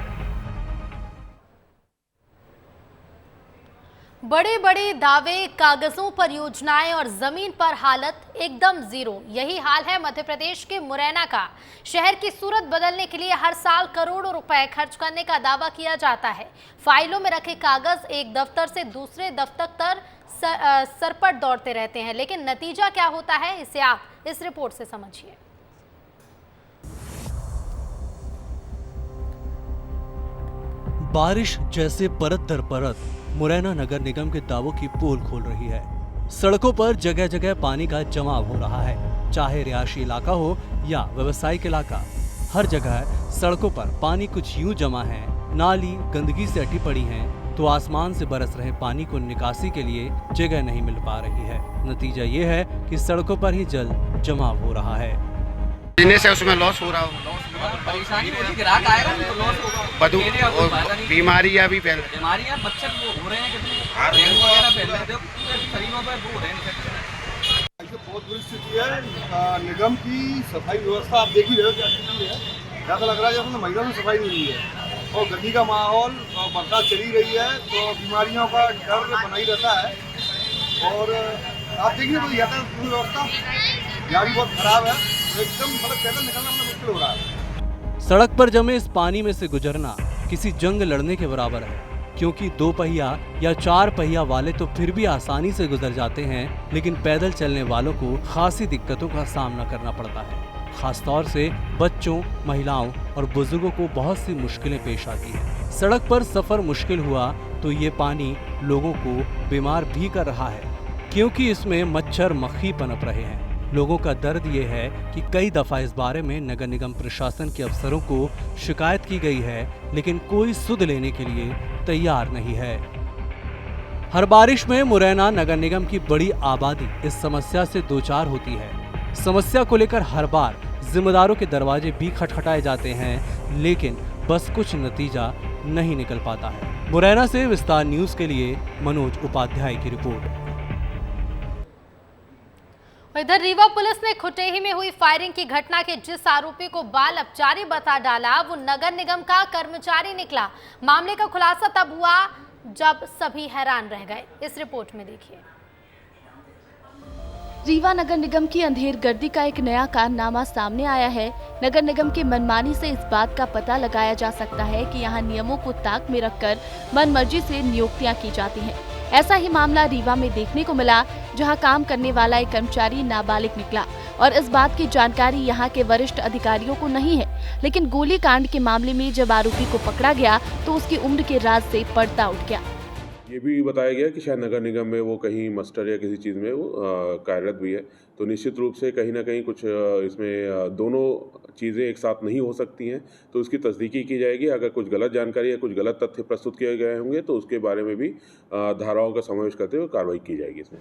बड़े बड़े दावे, कागजों पर योजनाएं और जमीन पर हालत एकदम जीरो। यही हाल है मध्य प्रदेश के मुरैना का। शहर की सूरत बदलने के लिए हर साल करोड़ों रुपए खर्च करने का दावा किया जाता है। फाइलों में रखे कागज एक दफ्तर से दूसरे दफ्तर तक सरपट दौड़ते रहते हैं, लेकिन नतीजा क्या होता है इसे आप इस रिपोर्ट से समझिए। बारिश जैसे परत दर परत मुरैना नगर निगम के दावों की पोल खोल रही है। सड़कों पर जगह जगह पानी का जमाव हो रहा है, चाहे रिहायशी इलाका हो या व्यावसायिक इलाका। हर जगह सड़कों पर पानी कुछ यूं जमा है, नाली गंदगी से अटी पड़ी हैं, तो आसमान से बरस रहे पानी को निकासी के लिए जगह नहीं मिल पा रही है। नतीजा ये है कि सड़कों पर ही जल जमाव हो रहा है। से उसमें लॉस हो रहा हो, परेशानी होगी, ग्राहक आएगा तो लॉस होगा, बदबू और बीमारियां भी फैल रही, बीमारियां मच्छर हो रहे हैं, कितने डेंगू वगैरह फैल रहे हैं, शरीरों पर वो हो रहे हैं। बहुत बुरी स्थिति है। निगम की सफाई व्यवस्था आप देख ही रहे हो क्या स्थिति है। ऐसा लग रहा है जैसे महीनों में सफाई नहीं हुई है और गंदगी का माहौल और बरसात चली रही है तो बीमारियों का डर बना ही रहता है। और आप देखिए तो यातायात व्यवस्था यहाँ भी बहुत खराब है, एकदम मतलब पैदल निकलना मुश्किल हो रहा है। सड़क पर जमे इस पानी में से गुजरना किसी जंग लड़ने के बराबर है, क्योंकि 2 पहिया या 4 पहिया वाले तो फिर भी आसानी से गुजर जाते हैं, लेकिन पैदल चलने वालों को खासी दिक्कतों का सामना करना पड़ता है। खासतौर से बच्चों, महिलाओं और बुजुर्गों को बहुत सी मुश्किलें पेश आती हैं। सड़क पर सफर मुश्किल हुआ तो ये पानी लोगों को बीमार भी कर रहा है, क्योंकि इसमें मच्छर मक्खी पनप रहे हैं। लोगों का दर्द ये है कि कई दफा इस बारे में नगर निगम प्रशासन के अफसरों को शिकायत की गई है, लेकिन कोई सुध लेने के लिए तैयार नहीं है। हर बारिश में मुरैना नगर निगम की बड़ी आबादी इस समस्या से दो चार होती है। समस्या को लेकर हर बार जिम्मेदारों के दरवाजे भी खटखटाए जाते हैं, लेकिन बस कुछ नतीजा नहीं निकल पाता है। मुरैना से विस्तार न्यूज के लिए मनोज उपाध्याय की रिपोर्ट। इधर रीवा पुलिस ने खुटेही में हुई फायरिंग की घटना के जिस आरोपी को बाल अपचारी बता डाला वो नगर निगम का कर्मचारी निकला। मामले का खुलासा तब हुआ जब सभी हैरान रह गए। इस रिपोर्ट में देखिए। रीवा नगर निगम की अंधेरगर्दी का एक नया कारनामा सामने आया है। नगर निगम की मनमानी से इस बात का पता लगाया जा सकता है कि यहाँ नियमों को ताक में रखकर मनमर्जी से नियुक्तियां की जाती हैं। ऐसा ही मामला रीवा में देखने को मिला, जहां काम करने वाला एक कर्मचारी नाबालिग निकला और इस बात की जानकारी यहां के वरिष्ठ अधिकारियों को नहीं है। लेकिन गोलीकांड के मामले में जब आरोपी को पकड़ा गया तो उसकी उम्र के राज से पर्दा उठ गया। ये भी बताया गया कि शायद नगर निगम में वो कहीं मस्टर या किसी चीज़ में वो कार्यरत भी है, तो निश्चित रूप से कहीं ना कहीं कुछ इसमें दोनों चीज़ें एक साथ नहीं हो सकती हैं, तो उसकी तस्दीकी की जाएगी। अगर कुछ गलत जानकारी या कुछ गलत तथ्य प्रस्तुत किए गए होंगे तो उसके बारे में भी धाराओं का समावेश करते हुए कार्रवाई की जाएगी इसमें।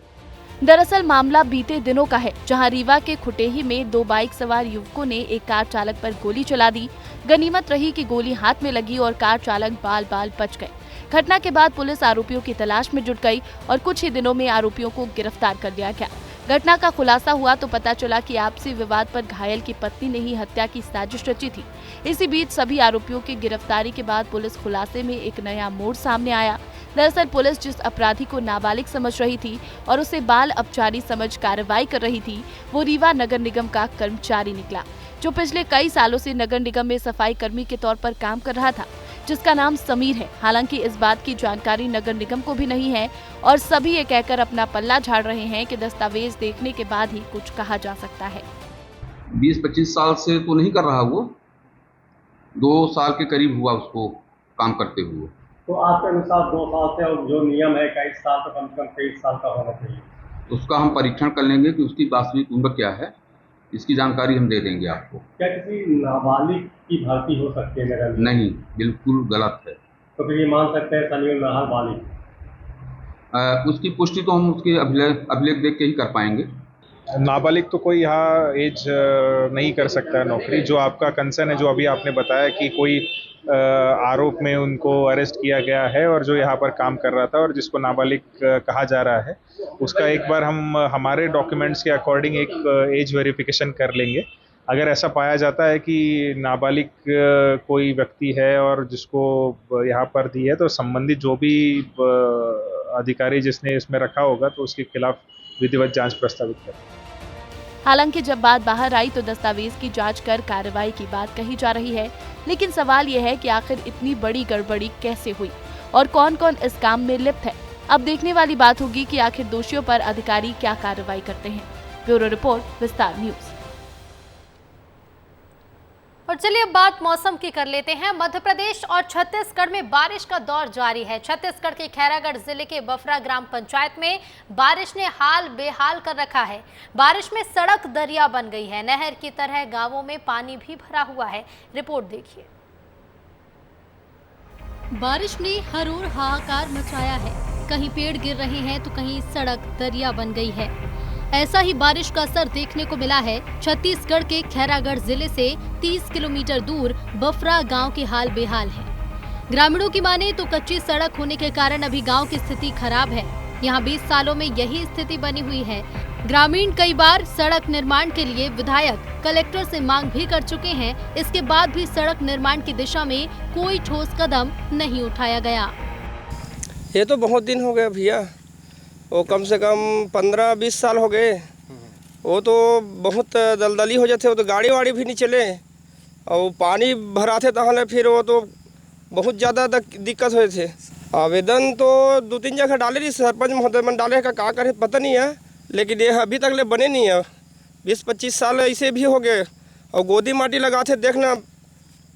दरअसल मामला बीते दिनों का है, जहां रीवा के खुटेही में 2 बाइक सवार युवकों ने एक कार चालक पर गोली चला दी। गनीमत रही कि गोली हाथ में लगी और कार चालक बाल बाल बच गए। घटना के बाद पुलिस आरोपियों की तलाश में जुट गई और कुछ ही दिनों में आरोपियों को गिरफ्तार कर लिया गया। घटना का खुलासा हुआ तो पता चला कि आपसी विवाद पर घायल की पत्नी ने ही हत्या की साजिश रची थी। इसी बीच सभी आरोपियों की गिरफ्तारी के बाद पुलिस खुलासे में एक नया मोड़ सामने आया। दरअसल पुलिस जिस अपराधी को नाबालिग समझ रही थी और उसे बाल अपचारी समझ कार्रवाई कर रही थी, वो रीवा नगर निगम का कर्मचारी निकला, जो पिछले कई सालों से नगर निगम में सफाई कर्मी के तौर पर काम कर रहा था, जिसका नाम समीर है। हालांकि इस बात की जानकारी नगर निगम को भी नहीं है और सभी ये कहकर अपना पल्ला झाड़ रहे हैं कि दस्तावेज देखने के बाद ही कुछ कहा जा सकता है। 20-25 साल से तो नहीं कर रहा, वो 2 साल के करीब हुआ उसको काम करते हुए। तो आपके अनुसार 2 साल से और जो नियम है 21 साल तो कम से कम 23 साल का होना चाहिए। उसका हम परीक्षण कर लेंगे कि उसकी वास्तविक उम्र क्या है, इसकी जानकारी हम दे देंगे आपको। क्या किसी नाबालिग की भर्ती हो सकती है नगर में? नहीं, बिल्कुल गलत है। तो फिर ये मान सकते हैं सनी नाबालिग? उसकी पुष्टि तो हम उसके अभिलेख देख के ही कर पाएंगे। नाबालिग तो कोई यहाँ एज नहीं कर सकता है नौकरी। जो आपका कंसर्न है, जो अभी आपने बताया कि कोई आरोप में उनको अरेस्ट किया गया है और जो यहाँ पर काम कर रहा था और जिसको नाबालिग कहा जा रहा है, उसका एक बार हम हमारे डॉक्यूमेंट्स के अकॉर्डिंग एक एज वेरिफिकेशन कर लेंगे। अगर ऐसा पाया जाता है कि नाबालिग कोई व्यक्ति है और जिसको यहाँ पर दी है, तो संबंधित जो भी अधिकारी जिसने इसमें रखा होगा तो उसके खिलाफ विधिवत जांच प्रस्तावित करें। हालांकि जब बात बाहर आई तो दस्तावेज की जांच कर कार्रवाई की बात कही जा रही है, लेकिन सवाल यह है कि आखिर इतनी बड़ी गड़बड़ी कैसे हुई और कौन कौन इस काम में लिप्त है। अब देखने वाली बात होगी कि आखिर दोषियों पर अधिकारी क्या कार्रवाई करते हैं। ब्यूरो रिपोर्ट, विस्तार न्यूज। और चलिए अब बात मौसम की कर लेते हैं। मध्य प्रदेश और छत्तीसगढ़ में बारिश का दौर जारी है। छत्तीसगढ़ के खैरागढ़ जिले के बफरा ग्राम पंचायत में बारिश ने हाल बेहाल कर रखा है। बारिश में सड़क दरिया बन गई है। नहर की तरह गांवों में पानी भी भरा हुआ है। रिपोर्ट देखिए। बारिश ने हर ओर हाहाकार मचाया है। कहीं पेड़ गिर रहे हैं तो कहीं सड़क दरिया बन गई है। ऐसा ही बारिश का असर देखने को मिला है छत्तीसगढ़ के खैरागढ़ जिले से 30 किलोमीटर दूर बफरा गांव के हाल बेहाल है। ग्रामीणों की माने तो कच्ची सड़क होने के कारण अभी गांव की स्थिति खराब है। यहां 20 सालों में यही स्थिति बनी हुई है। ग्रामीण कई बार सड़क निर्माण के लिए विधायक, कलेक्टर से मांग भी कर चुके हैं। इसके बाद भी सड़क निर्माण की दिशा में कोई ठोस कदम नहीं उठाया गया। ये तो बहुत दिन हो गए भैया, वो कम से कम 15-20 साल हो गए। वो तो बहुत दलदली हो जाते, वो तो गाड़ी वाड़ी भी नहीं चले और पानी भराते तहले फिर वो तो बहुत ज़्यादा दिक्कत हुए थे। आवेदन तो 2-3 जगह डाले रही, सरपंच महोदय मन डाले का करे पता नहीं है, लेकिन ये अभी तक ले बने नहीं है। 20-25 साल ऐसे भी हो गए और गोदी माटी लगाते देखना,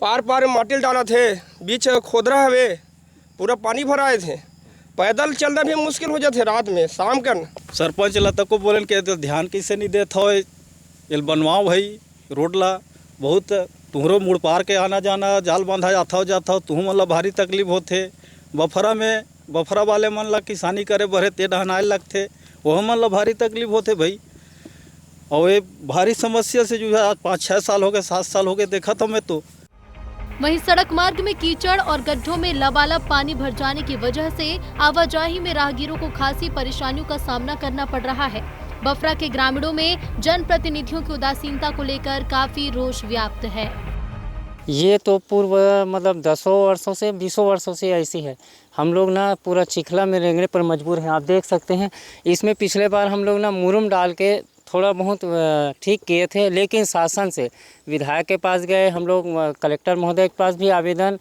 पार पार माटी डाला थे, बीच खोदरा हवे पूरा पानी भराए थे। पैदल चलना भी मुश्किल हो जाते रात में शाम कर। सरपंच ला तक को बोले के तो ध्यान कैसे नहीं देता हो, ये बनवाओ भाई रोड ला, बहुत तुहरो मुड़ पार के आना जाना जाल बांधा जाता हो तुम मन ला भारी तकलीफ होते। बफरा में बफरा वाले मन ला किसानी करे बड़े ते डहनाए लगते, वह मन ला भारी तकलीफ होते भाई। और ये भारी समस्या से जो है आज 5-6 साल हो गए, 7 साल हो गए देखा था मैं तो। वहीं सड़क मार्ग में कीचड़ और गड्ढों में लबालब पानी भर जाने की वजह से आवाजाही में राहगीरों को खासी परेशानियों का सामना करना पड़ रहा है। बफरा के ग्रामीणों में जनप्रतिनिधियों की उदासीनता को लेकर काफी रोष व्याप्त है। ये तो पूर्व मतलब 10 वर्षों से 20 वर्षों से ऐसी है। हम लोग ना पूरा चिखला में रेंगने पर मजबूर हैं। आप देख सकते हैं इसमें पिछले बार हम लोग ना मुरुम डाल के थोड़ा बहुत ठीक किए थे, लेकिन शासन से विधायक के पास गए, हम लोग कलेक्टर महोदय के पास भी आवेदन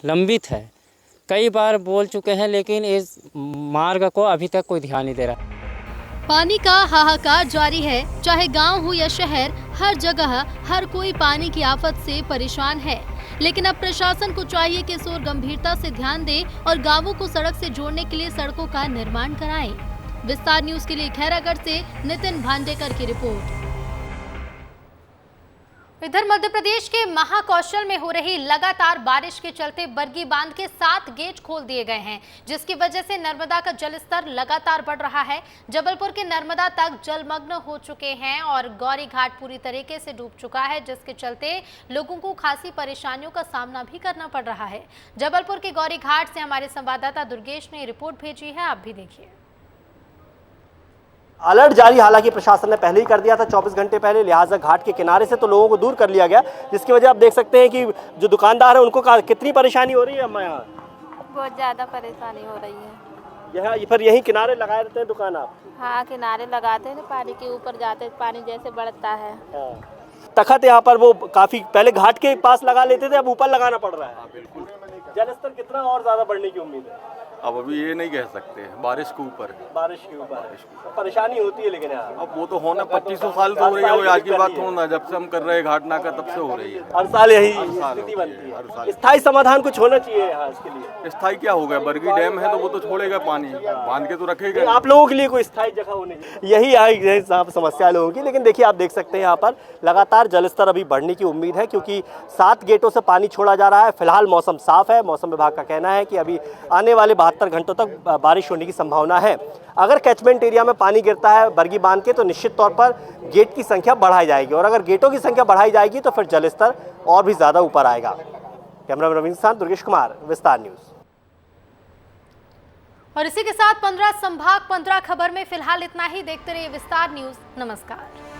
लंबित है, कई बार बोल चुके हैं, लेकिन इस मार्ग को अभी तक कोई ध्यान नहीं दे रहा। पानी का हाहाकार जारी है। चाहे गांव हो या शहर, हर जगह हर कोई पानी की आफत से परेशान है। लेकिन अब प्रशासन को चाहिए कि इस ओर गंभीरता से ध्यान दे और गांवों को सड़क से जोड़ने के लिए सड़कों का निर्माण कराएं। विस्तार न्यूज के लिए खैरागढ़ से नितिन भांडेकर की रिपोर्ट। इधर मध्य प्रदेश के महाकौशल में हो रही लगातार बारिश के चलते बरगी बांध के 7 गेट खोल दिए गए हैं, जिसकी वजह से नर्मदा का जलस्तर लगातार बढ़ रहा है। जबलपुर के नर्मदा तक जलमग्न हो चुके हैं और गौरी घाट पूरी तरीके से डूब चुका है, जिसके चलते लोगों को खासी परेशानियों का सामना भी करना पड़ रहा है। जबलपुर के गौरी घाट से हमारे संवाददाता दुर्गेश ने रिपोर्ट भेजी है, आप भी देखिए। अलर्ट जारी हालांकि प्रशासन ने पहले ही कर दिया था 24 घंटे पहले, लिहाजा घाट के किनारे से तो लोगों को दूर कर लिया गया, जिसकी वजह आप देख सकते हैं कि जो दुकानदार है उनको कितनी परेशानी हो रही है। अम्मा यहाँ बहुत ज़्यादा परेशानी हो रही है। यहाँ फिर यहीं किनारे लगाए रहते हैं दुकान आप? हाँ, किनारे लगाते हैं, पानी के ऊपर जाते, पानी जैसे बढ़ता है। तखत यहाँ पर वो काफी पहले घाट के पास लगा लेते थे, अब ऊपर लगाना पड़ रहा है। बिल्कुल। जलस्तर कितना और ज्यादा बढ़ने की उम्मीद है? अब अभी ये नहीं कह सकते, बारिश के ऊपर परेशानी होती है, लेकिन यार अब वो तो होना 2500 साल से हो रही है, आज की बात होना, जब से हम कर रहे हैं घाट नाका तब से हो रही है। हर साल यही स्थिति बनती है। स्थायी समाधान कुछ होना चाहिए यहाँ इसके लिए। स्थायी क्या होगा, बरगी डैम है तो वो तो छोड़ेगा पानी, बांध के तो रखेगा। आप लोगों के लिए कोई स्थायी जगह होनी चाहिए, यही समस्या लोगों की। लेकिन देखिए आप देख सकते हैं यहाँ पर लगातार जलस्तर अभी बढ़ने की उम्मीद है, क्योंकि 7 गेटों से पानी छोड़ा जा रहा है। फिलहाल मौसम साफ है, मौसम विभाग का कहना है कि अभी आने वाले 72 घंटों तक बारिश होने की संभावना है। अगर कैचमेंट एरिया में पानी गिरता है बरगी बांध के, तो निश्चित तौर पर गेट की संख्या बढ़ाई जाएगी, और अगर गेटों की संख्या बढ़ाई जाएगी तो फिर जलस्तर और भी ज्यादा ऊपर आएगा। कैमरामैन रविंद्र के साथ दुर्गेश कुमार, विस्तार न्यूज। और इसी के साथ 15 संभाग 15 खबर में फिलहाल इतना ही। देखते रहिए विस्तार न्यूज। नमस्कार।